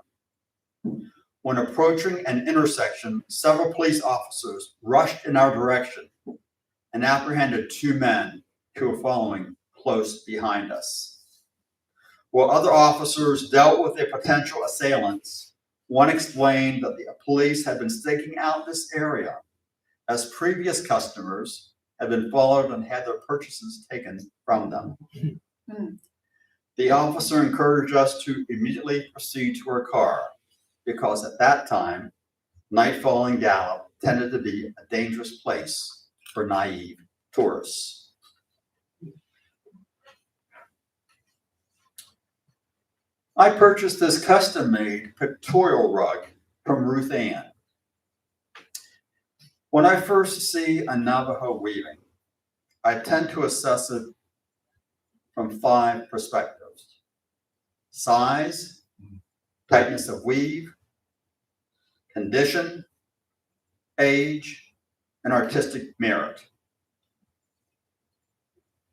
When approaching an intersection, several police officers rushed in our direction and apprehended two men who were following close behind us. While other officers dealt with the potential assailants, one explained that the police had been staking out this area as previous customers had been followed and had their purchases taken from them. The officer encouraged us to immediately proceed to our car because at that time, nightfall in Gallup tended to be a dangerous place for naive tourists. I purchased this custom-made pictorial rug from Ruth Ann. When I first see a Navajo weaving, I tend to assess it from 5 perspectives: size, tightness of weave, condition, age, and artistic merit.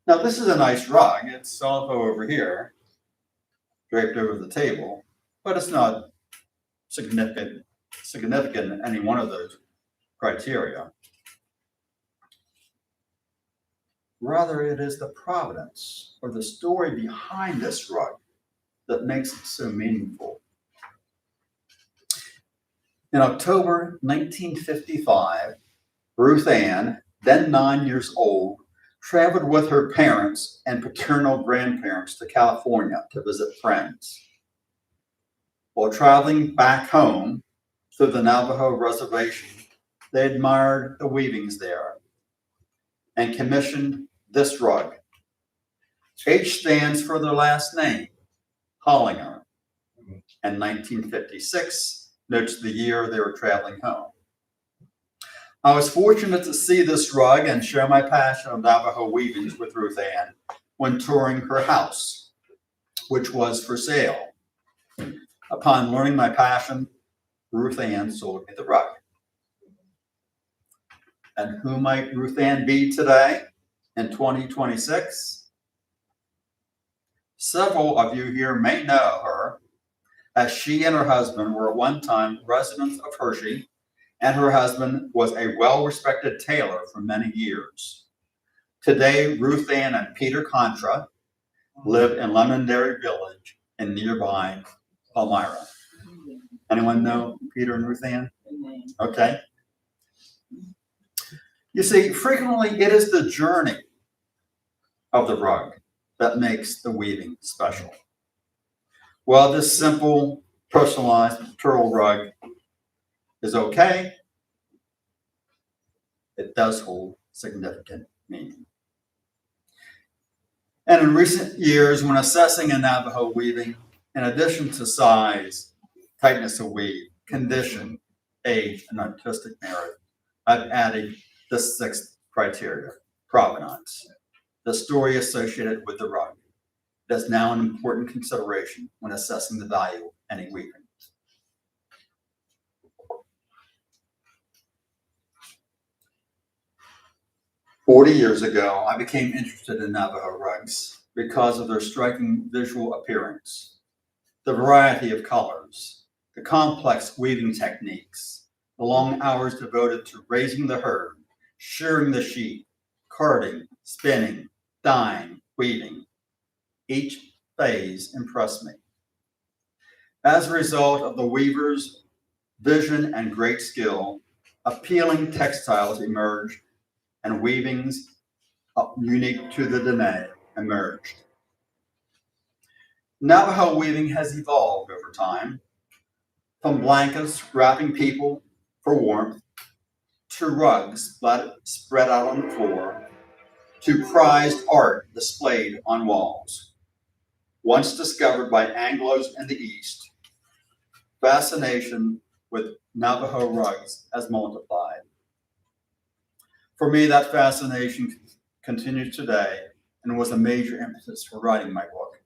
Now, this is a nice rug. It's also over here, draped over the table, but it's not significant in any one of those criteria. Rather, it is the provenance or the story behind this rug that makes it so meaningful. In October 1955, Ruth Ann, then 9 years old, traveled with her parents and paternal grandparents to California to visit friends. While traveling back home through the Navajo Reservation, they admired the weavings there and commissioned this rug. H stands for their last name, Hollinger, and 1956 notes the year they were traveling home. I was fortunate to see this rug and share my passion of Navajo weavings with Ruth Ann when touring her house, which was for sale. Upon learning my passion, Ruth Ann sold me the rug. And who might Ruth Ann be today in 2026? Several of you here may know her, as she and her husband were at one time residents of Hershey, and her husband was a well-respected tailor for many years. Today, Ruth Ann and Peter Contra live in Londonderry Village in nearby Palmyra. Anyone know Peter and Ruth Ann? Okay. You see, frequently it is the journey of the rug that makes the weaving special. While this simple, personalized pictorial rug is okay, it does hold significant meaning. And in recent years, when assessing a Navajo weaving, in addition to size, tightness of weave, condition, age, and artistic merit, I've added the 6th criteria, provenance, the story associated with the rug. That's now an important consideration when assessing the value of any weaving. "40 years ago, I became interested in Navajo rugs because of their striking visual appearance, the variety of colors, the complex weaving techniques, the long hours devoted to raising the herd, shearing the sheep, carding, spinning, dyeing, weaving. Each phase impressed me. As a result of the weaver's vision and great skill, appealing textiles emerged and weavings unique to the Diné emerged. Navajo weaving has evolved over time, from blankets wrapping people for warmth, to rugs spread out on the floor, to prized art displayed on walls. Once discovered by Anglos in the East, fascination with Navajo rugs has multiplied. For me, that fascination continues today and was a major impetus for writing my book.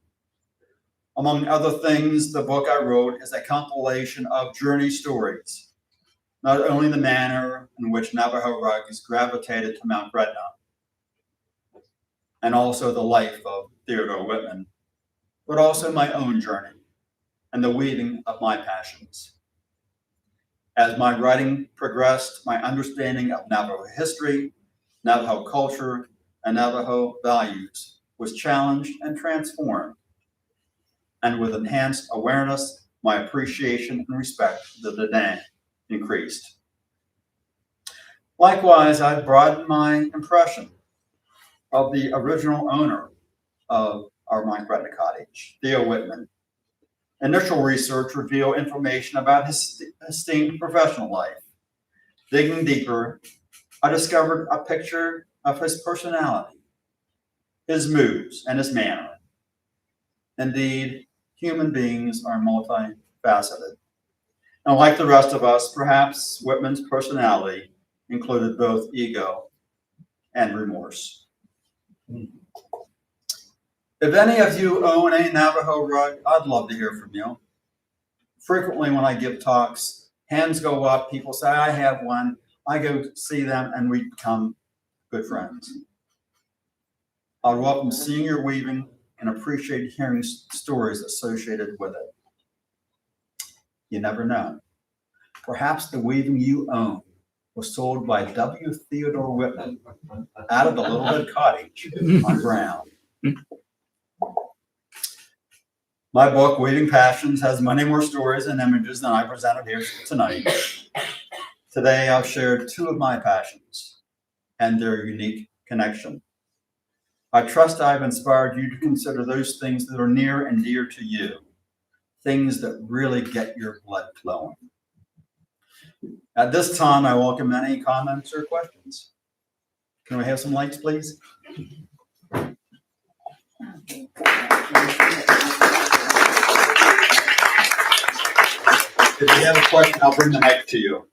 Among other things, the book I wrote is a compilation of journey stories, not only the manner in which Navajo rugs gravitated to Mount Gretna, and also the life of Theodore Wittman, but also my own journey and the weaving of my passions. As my writing progressed, my understanding of Navajo history, Navajo culture, and Navajo values was challenged and transformed. And with enhanced awareness, my appreciation and respect for the Diné increased. Likewise, I've broadened my impression of the original owner of our Mount Gretna cottage, Theo Wittman. Initial research revealed information about his esteemed professional life. Digging deeper, I discovered a picture of his personality, his moods, and his manner. Indeed, human beings are multifaceted. And like the rest of us, perhaps Whitman's personality included both ego and remorse. If any of you own a Navajo rug, I'd love to hear from you. Frequently when I give talks, hands go up, people say, I have one. I go see them and we become good friends. I'd welcome seeing your weaving and appreciate hearing stories associated with it. You never know. Perhaps the weaving you own was sold by W. Theodore Wittman out of the Little Red Cottage on Brown. My book, Weaving Passions, has many more stories and images than I presented here tonight. Today, I've shared two of my passions and their unique connection. I trust I've inspired you to consider those things that are near and dear to you, things that really get your blood flowing. At this time, I welcome any comments or questions. Can we have some lights, please? If you have a question, I'll bring the mic to you.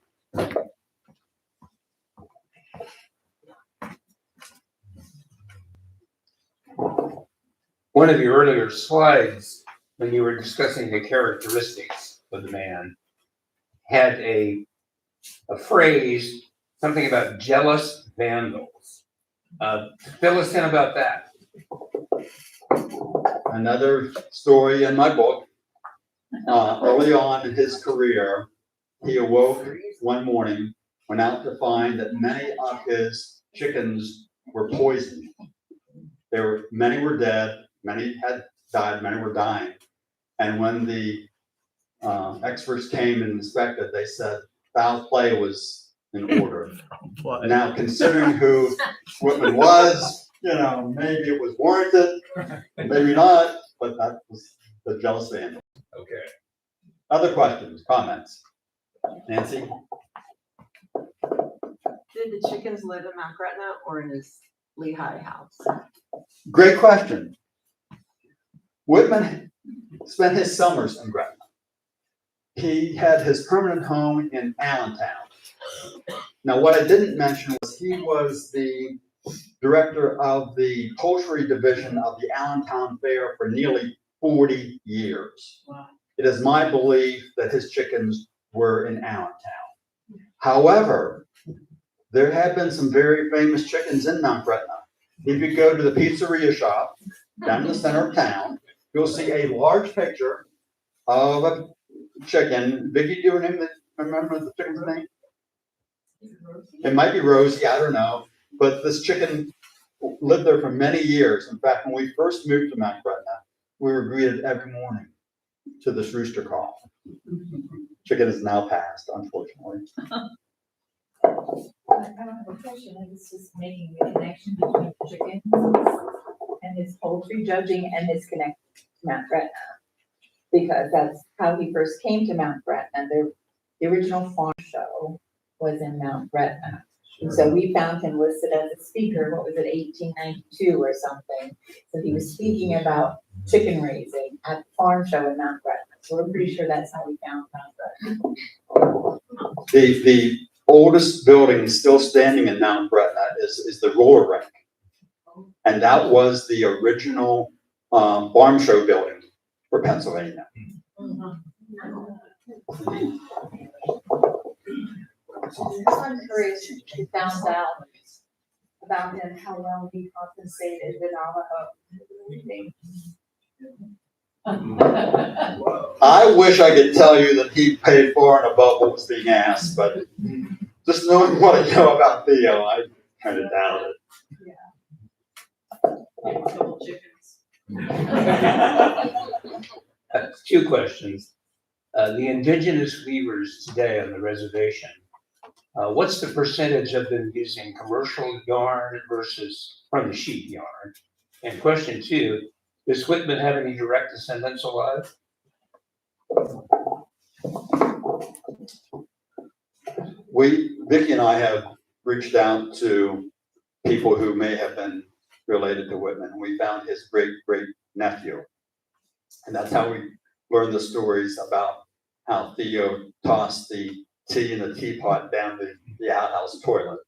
One of your earlier slides, when you were discussing the characteristics of the man, had a phrase, something about jealous vandals. Fill us in about that. Another story in my book. Early on in his career, he awoke one morning, went out to find that many of his chickens were poisoned. Many were dead, many had died, many were dying. And when the experts came and inspected, they said foul play was in order. Now, considering who Wittman was, maybe it was warranted, maybe not, but that was the jealous vandal. Okay. Other questions, comments? Nancy? Did the chickens live in Mount Gretna or in his Lehigh house? Great question. Wittman spent his summers in Gretna. He had his permanent home in Allentown. Now, what I didn't mention was he was the director of the poultry division of the Allentown Fair for nearly 40 years. Wow. It is my belief that his chickens were in Allentown. However, there have been some very famous chickens in Mount Gretna. If you go to the pizzeria shop down in the center of town, you'll see a large picture of a chicken. Vicki, do you remember the chicken's name? It might be Rosie, I don't know. But this chicken lived there for many years. In fact, when we first moved to Mount Gretna, we were greeted every morning to this rooster call. Chicken is now passed, unfortunately. I don't have a question. I was just making the connection between the chickens and his poultry judging and his connection to Mount Gretna. Because that's how he first came to Mount Gretna. The original farm show was in Mount Gretna. And so we found him listed as a speaker, what was it, 1892 or something. So he was speaking about chicken raising at the farm show in Mount Gretna. So we're pretty sure that's how we found Mount Gretna. The oldest building still standing in Mount Gretna is the roller rink. And that was the original farm show building. for Pennsylvania. I'm curious, you found out about him, how well he compensated the Navajo. I wish I could tell you that he paid far and above what was being asked, but just knowing what I know about Theo, I kind of doubt Double chickens. it. Two questions. The indigenous weavers today on the reservation, what's the percentage of them using commercial yarn versus from the sheep yarn? And question two, does Wittman have any direct descendants alive? Vicki and I have reached out to people who may have been related to Wittman. We found his great nephew. And that's how we learned the stories about how Theo tossed the tea in the teapot down the outhouse toilet.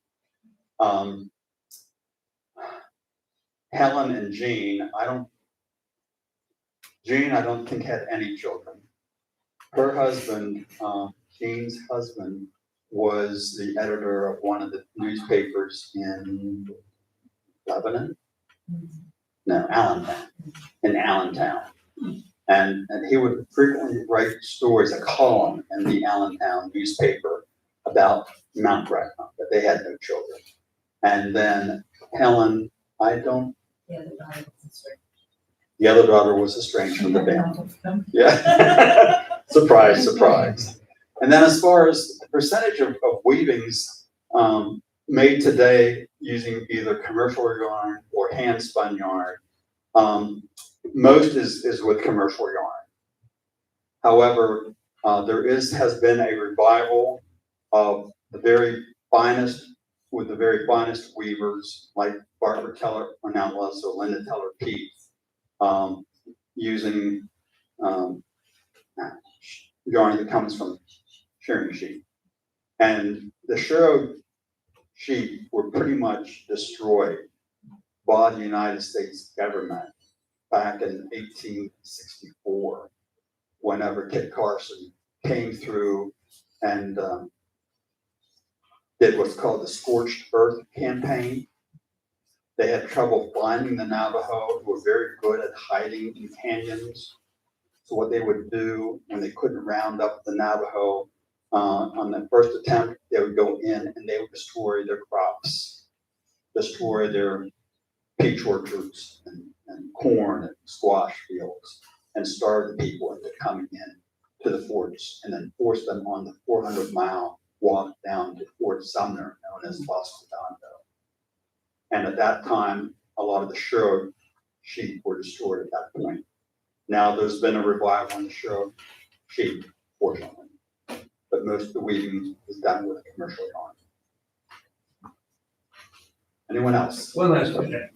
Helen and Jean, I don't think had any children. Her husband, Jean's husband, was the editor of one of the newspapers in Lebanon? No, Allentown, in Allentown. And he would frequently write stories, a column in the Allentown newspaper about Mount Gretna, that they had no children. And then Helen, the other daughter was estranged from the family. Yeah. Surprise, surprise. And then as far as the percentage of weavings made today using either commercial yarn or hand spun yarn, most is with commercial yarn. However, there has been a revival of the very finest weavers like Barbara Keller Ornelas or Linda Teller Peet, using yarn that comes from shearing sheep. And the Shiro sheep were pretty much destroyed by the United States government back in 1864, whenever Kit Carson came through and did what's called the Scorched Earth campaign. They had trouble finding the Navajo, who were very good at hiding in canyons. So what they would do when they couldn't round up the Navajo on the first attempt, they would go in and they would destroy their crops, destroy their peach orchards and corn and squash fields, and starve the people into coming in to the forts, and then force them on the 400-mile walk down to Fort Sumner, known as Los Redondo. And at that time, a lot of the Shiro sheep were destroyed at that point. Now there's been a revival in the Shiro sheep, fortunately, but most of the weaving is done with commercial yarn. Anyone else? One last question.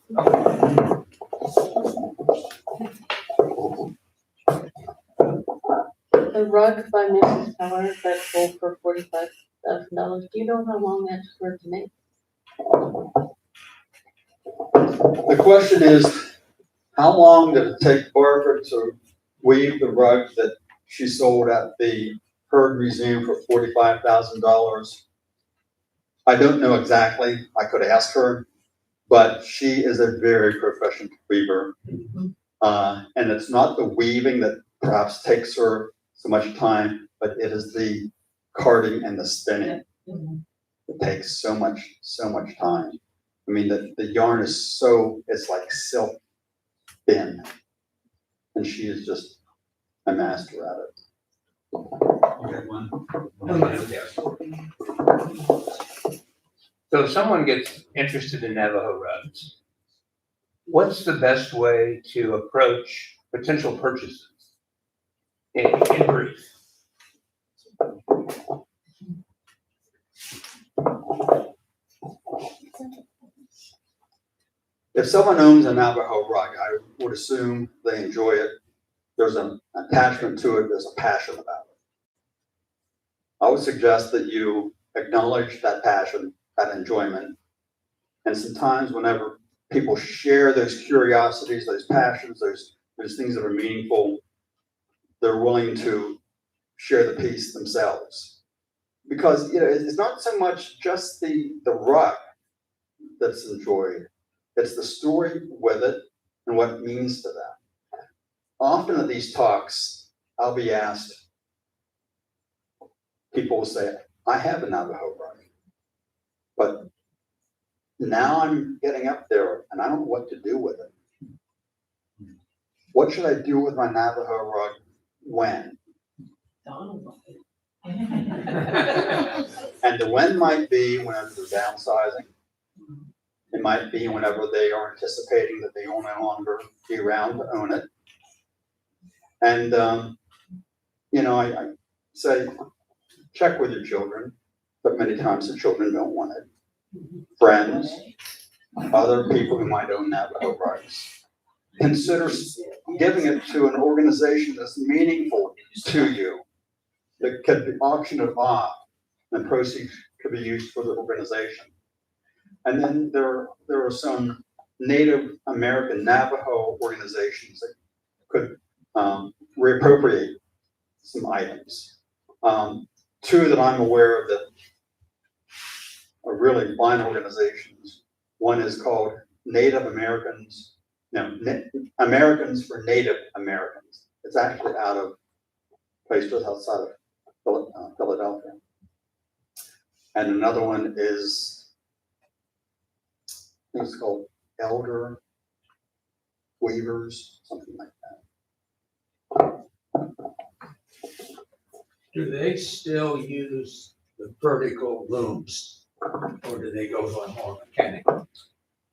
The rug by Mrs. Power that sold for $45,000. Do you know how long that took her to make? The question is, how long did it take Barbara to weave the rug that she sold at the Heard Museum for $45,000? I don't know exactly. I could ask her, but she is a very proficient weaver. And it's not the weaving that perhaps takes her so much time, but it is the carding and the spinning. It takes so much time. I mean, the yarn is it's like silk thin, and she is just a master at it. Okay, one last question. So if someone gets interested in Navajo rugs, what's the best way to approach potential purchases? In brief. If someone owns a Navajo rug, I would assume they enjoy it. There's an attachment to it. There's a passion about it. I would suggest that you acknowledge that passion, that enjoyment. And sometimes whenever people share those curiosities, those passions, those things that are meaningful, they're willing to share the piece themselves. Because, it's not so much just the rug that's enjoyed, it's the story with it and what it means to them. Often at these talks, I'll be asked, people will say, I have a Navajo rug, but now I'm getting up there and I don't know what to do with it. What should I do with my Navajo rug when? And the when might be whenever they're downsizing. It might be whenever they are anticipating that they will no longer be around to own it. And, I say, check with your children, but many times the children don't want it. Friends, other people who might own Navajo rugs. Consider giving it to an organization that's meaningful to you, that could be auctioned off, and proceeds could be used for the organization. And then there are some Native American Navajo organizations that could reappropriate some items. Two that I'm aware of that are really fine organizations. One is called Americans for Native Americans. It's actually out of a place just outside of Philadelphia. And another one is, I think it's called Elder Weavers, something like that. Do they still use the vertical looms, or do they go to a more mechanical?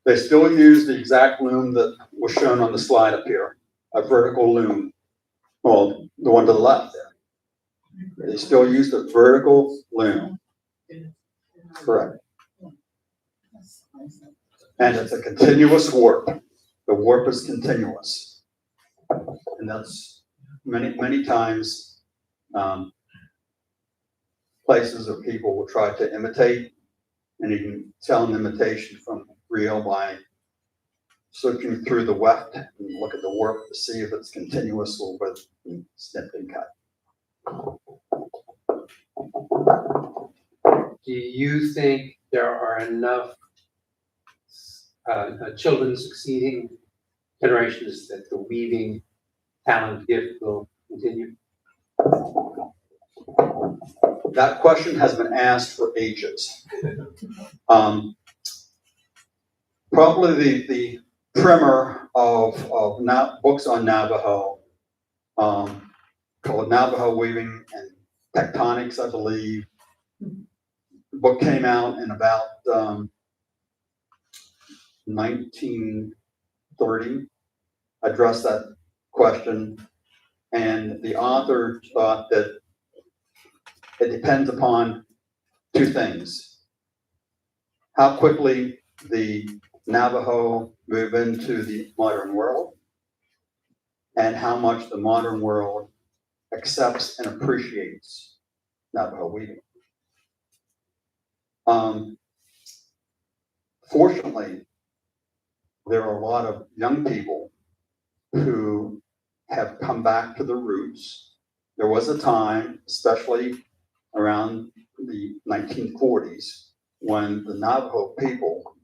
They still use the exact loom that was shown on the slide up here, a vertical loom. Well, the one to the left there. They still use the vertical loom. Correct. And it's a continuous warp. The warp is continuous. And that's many times places or people will try to imitate, and you can tell an imitation from real by searching through the weft and look at the warp to see if it's continuous or whether it's been snipped and cut. Do you think there are enough children succeeding generations that the weaving talent gift will continue? That question has been asked for ages. Probably the primer of books on Navajo, called Navajo Weaving and Tectonics, I believe. The book came out in about 1930, addressed that question, and the author thought that it depends upon two things: how quickly the Navajo move into the modern world, and how much the modern world accepts and appreciates Navajo weaving. Fortunately, there are a lot of young people who have come back to the roots. There was a time, especially around the 1940s, when the Navajo people,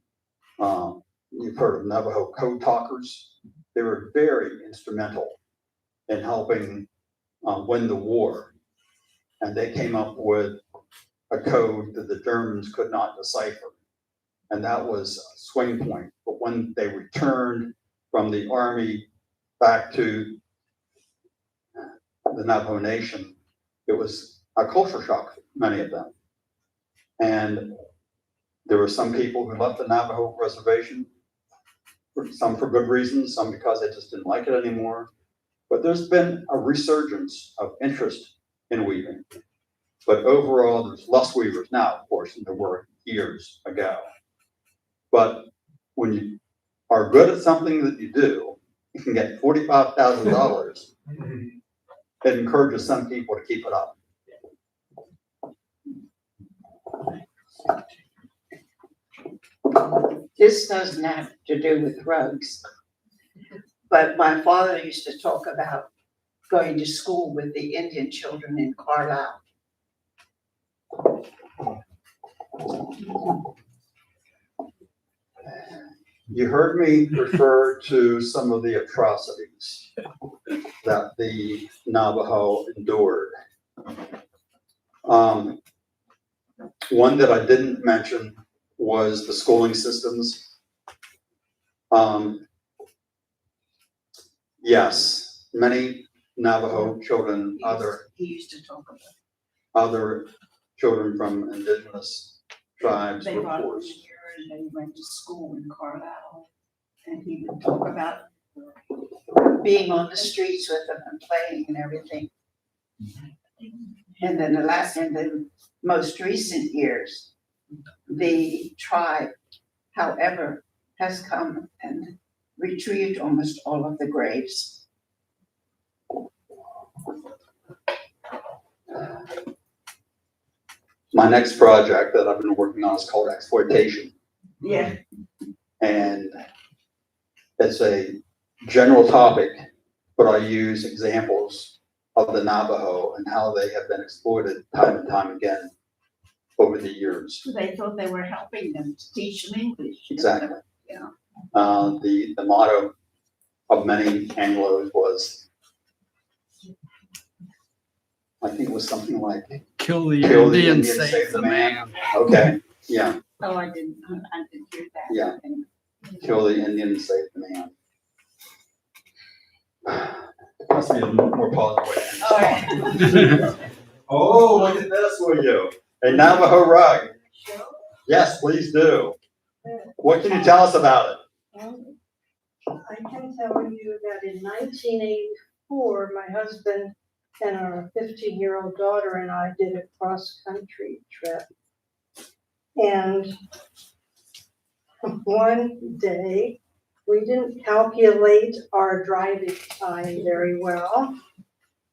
you've heard of Navajo code talkers, they were very instrumental in helping win the war. And they came up with a code that the Germans could not decipher. And that was a swing point. But when they returned from the army back to the Navajo Nation, it was a culture shock for many of them. And there were some people who left the Navajo Reservation, some for good reasons, some because they just didn't like it anymore. But there's been a resurgence of interest in weaving. But overall, there's less weavers now, of course, than there were years ago. But when you are good at something that you do, you can get $45,000. It encourages some people to keep it up. This doesn't have to do with rugs, but my father used to talk about going to school with the Indian children in Carlisle. You heard me refer to some of the atrocities that the Navajo endured. One that I didn't mention was the schooling systems. Yes, many Navajo children, He used to talk about. other children from indigenous tribes They were brought them forced. here and they went to school in Carlisle. And he would talk about being on the streets with them and playing and everything. And then in the most recent years, the tribe, however, has come and retrieved almost all of the graves. My next project that I've been working on is called exploitation. Yeah. And it's a general topic, but I use examples of the Navajo and how they have been exploited time and time again over the years. They thought they were helping them to teach them English. Exactly. Yeah. The motto of many Anglos was, I think it was something like, Kill the Kill the Indian, Indian, save the man. okay, yeah, Oh, I didn't hear that. Yeah. kill the Indian, save the man. Must be a more positive way to All respond. Oh, look at this, will you? A Navajo rug. Yes, please do. What can you tell us about it? I can tell you that in 1984, my husband and our 15-year-old daughter and I did a cross-country trip. And one day, we didn't calculate our driving time very well.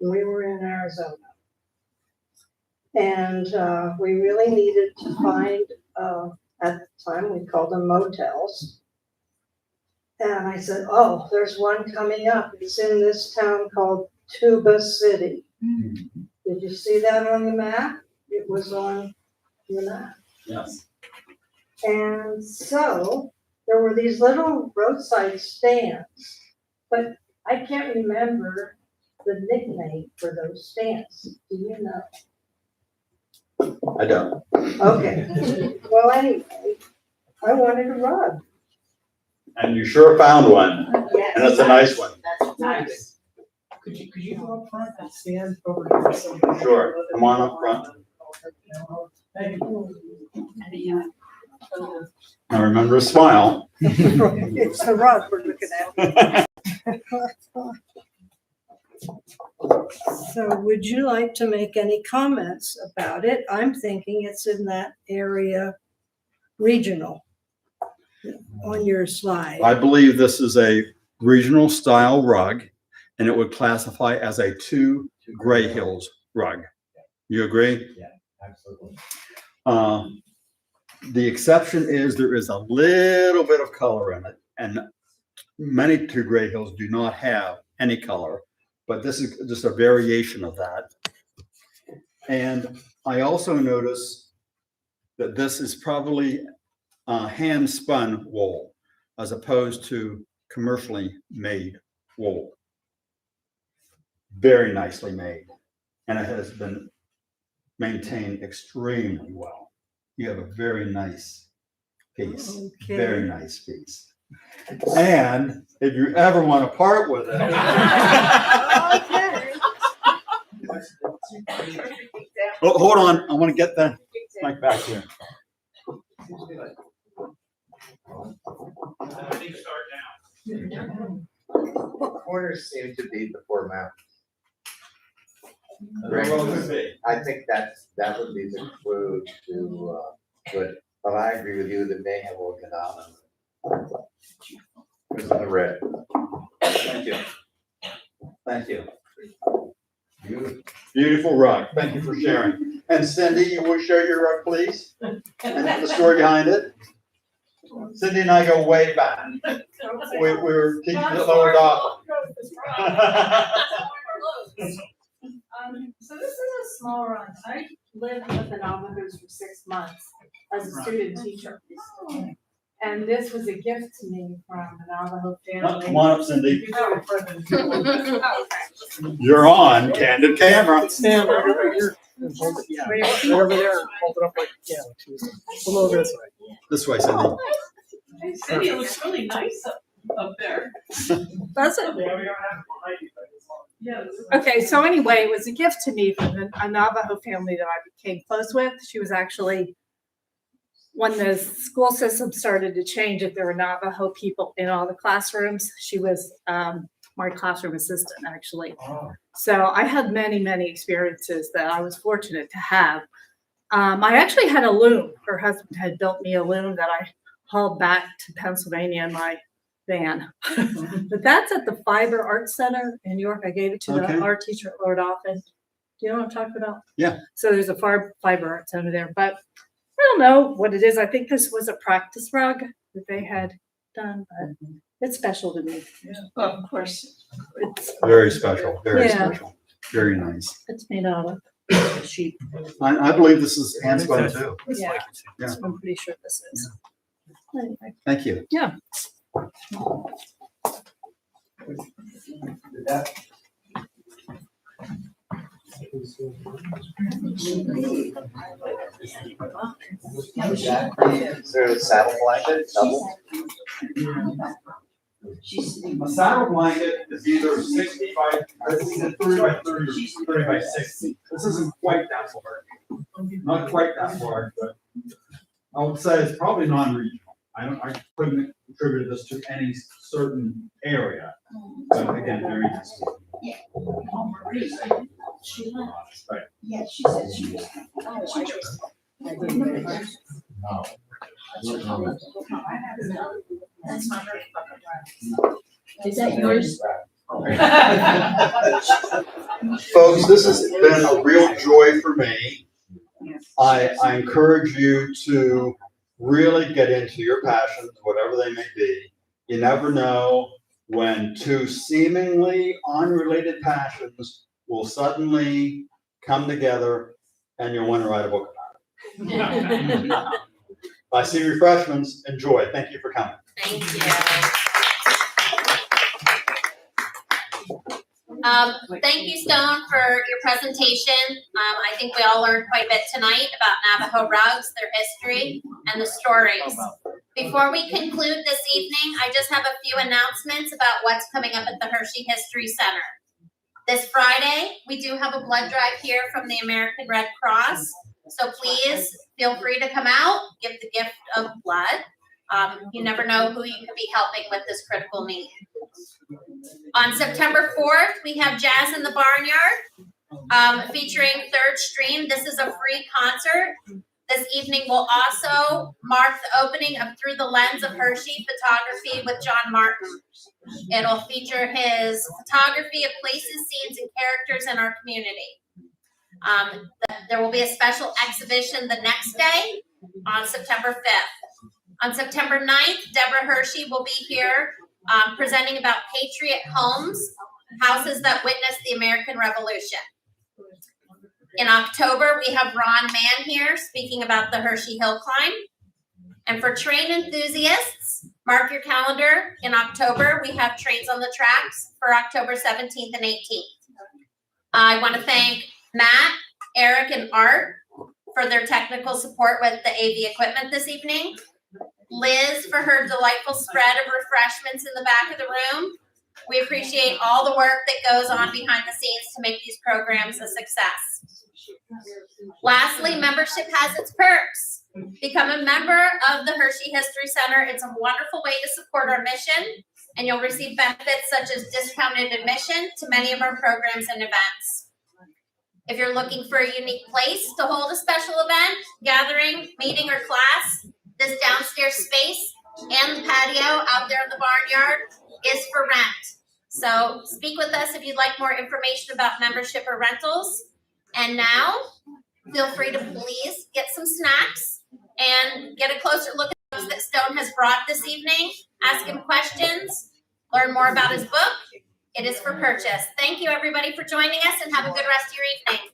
We were in Arizona. And we really needed to find, at the time, we called them motels. And I said, oh, there's one coming up. It's in this town called Tuba City. Did you see that on the map? It was on the map. Yes. And so there were these little roadside stands, but I can't remember the nickname for those stands. Do you know? I don't. Okay. Well, anyway, I wanted a rug. And you sure found one, Yes. and it's a nice one. That's nice. Could you go up front and stand over here? So we- Sure, come on up front. Thank you. Now remember to smile. It's the rug we're looking at. So would you like to make any comments about it? I'm thinking it's in that area regional on your slide. I believe this is a regional style rug, and it would classify as a 2 Gray Hills rug. You agree? Absolutely. The exception is there is a little bit of color in it, and many 2 Gray Hills do not have any color, but this is just a variation of that. And I also notice that this is probably hand spun wool as opposed to commercially made wool. Very nicely made, and it has been maintained extremely well. You have a very nice piece, Okay. very nice piece. And if you ever want to part with it, Okay. oh, hold on, I want to get the mic back here. Corners seem to be the 4 mountains. Very well could be. I think that would be the clue to, but I agree with you that they have Okinawa. It's in the red. Thank you. Thank you. Beautiful. Beautiful rug. Thank you for sharing. And Cindy, you will share your rug, please? And the story behind it? Cindy and I go way back. We were teaching at Lower Dauphin. So this is a small run. I lived with the Navajos for 6 months as a student teacher. And this was a gift to me from the Navajo family. Come on up, Cindy. Oh, okay. You're on candid camera. Stand right over here. And hold it, yeah, right over there. Hold it up like, yeah, a little this way. This way, Cindy. Cindy, it looks really nice up there. Does it? Okay, so anyway, it was a gift to me from a Navajo family that I became close with. She was actually, when the school system started to change, if there were Navajo people in all the classrooms, she was my classroom assistant, actually. So I had many, many experiences that I was fortunate to have. I actually had a loom. Her husband had built me a loom that I hauled back to Pennsylvania in my van. But that's at the Fiber Arts Center in New York. I gave it to Okay. the art teacher at Lord Often. Do you know what I'm talking about? Yeah. So there's a Fiber Arts Center there, but I don't know what it is. I think this was a practice rug that they had done, but it's special to me. Of course. It's Very special, very Yeah. special. Very nice. it's made out of sheep. I believe this is hand spun too. Yeah, Yeah. I'm pretty sure this is. Anyway. Thank you. Yeah. Is there a saddle blanket, double? A saddle blanket is either 60 by, I think it's 30 by 30 or 30 by 60. This isn't quite that large. Not quite that large, but I would say it's probably non-regional. I couldn't attribute this to any certain area. But again, very nice. Yeah. Right. Yeah, she said she was. That's my Is that yours? Folks, this has been a real joy for me. I encourage you to really get into your passions, whatever they may be. You never know when two seemingly unrelated passions will suddenly come together and you'll want to write a book about it. I see refreshments. Enjoy. Thank you for coming. Thank you. Thank you, Stone, for your presentation. I think we all learned quite a bit tonight about Navajo rugs, their history, and the stories. Before we conclude this evening, I just have a few announcements about what's coming up at the Hershey History Center. This Friday, we do have a blood drive here from the American Red Cross. So please feel free to come out, give the gift of blood. You never know who you could be helping with this critical need. On September 4th, we have Jazz in the Barnyard featuring Third Stream. This is a free concert. This evening will also mark the opening of Through the Lens of Hershey Photography with John Martin. It'll feature his photography of places, scenes, and characters in our community. There will be a special exhibition the next day on September 5th. On September 9th, Deborah Hershey will be here presenting about Patriot Homes, houses that witnessed the American Revolution. In October, we have Ron Mann here speaking about the Hershey Hill Climb. And for train enthusiasts, mark your calendar. In October, we have Trains on the Tracks for October 17th and 18th. I want to thank Matt, Eric, and Art for their technical support with the AV equipment this evening. Liz for her delightful spread of refreshments in the back of the room. We appreciate all the work that goes on behind the scenes to make these programs a success. Lastly, membership has its perks. Become a member of the Hershey History Center. It's a wonderful way to support our mission, and you'll receive benefits such as discounted admission to many of our programs and events. If you're looking for a unique place to hold a special event, gathering, meeting, or class, this downstairs space and the patio out there in the barnyard is for rent. So speak with us if you'd like more information about membership or rentals. And now, feel free to please get some snacks and get a closer look at those that Stone has brought this evening. Ask him questions, learn more about his book, It is for purchase. Thank you, everybody, for joining us, and have a good rest of your evening.